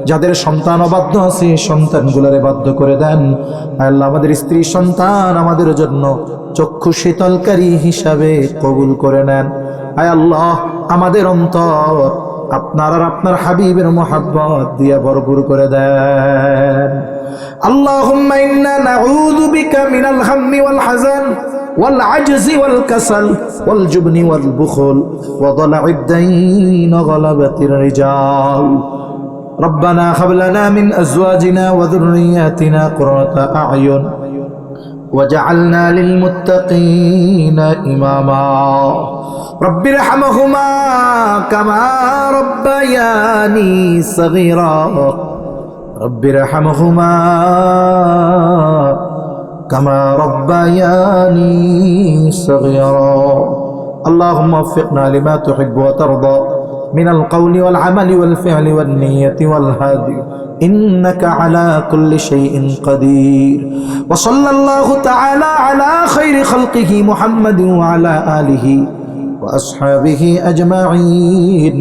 যাদের সন্তান অবাধ্য আছে, সন্তানগুলোরে বাধ্য করে দেন। আল্লাহ, আমাদের স্ত্রী সন্তান আমাদের জন্য চক্ষু শীতলকারী হিসাবে কবুল করে নেন। আয় আল্লাহ, আমাদের অন্তর আপনার আর আপনার হাবিবের মুহাব্বত দিয়ে ভরপুর করে দেন। আল্লাহুম্মা ইন্না নাউযু বিকা মিনাল হাম্মি ওয়াল হাযান ওয়াল আজজি ওয়াল কাসাল ওয়াল জুবনি ওয়াল বুখল ওয়া দালা'id দাইন ওয়া গালাবাতির রিজাল। রব্বানা হাব লানা মিন আজওয়াজিনা ওয়া যুররিয়াতিনা কুররাতা আ'য়ুন ওয়াজআলনা লিল মুত্তাকিনা ইমামা। رب ارحمهما كما ربياني صغيرا رب ارحمهما كما ربياني صغيرا اللهم وفقنا لما تحب وترضى من القول والعمل والفعل والنية والهدي إنك على كل شيء قدير وصلى الله تعالى على خير خلقه محمد وعلى آله وأصحابه أجمعين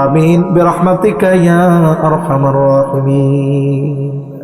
آمين برحمتك يا أرحم الراحمين.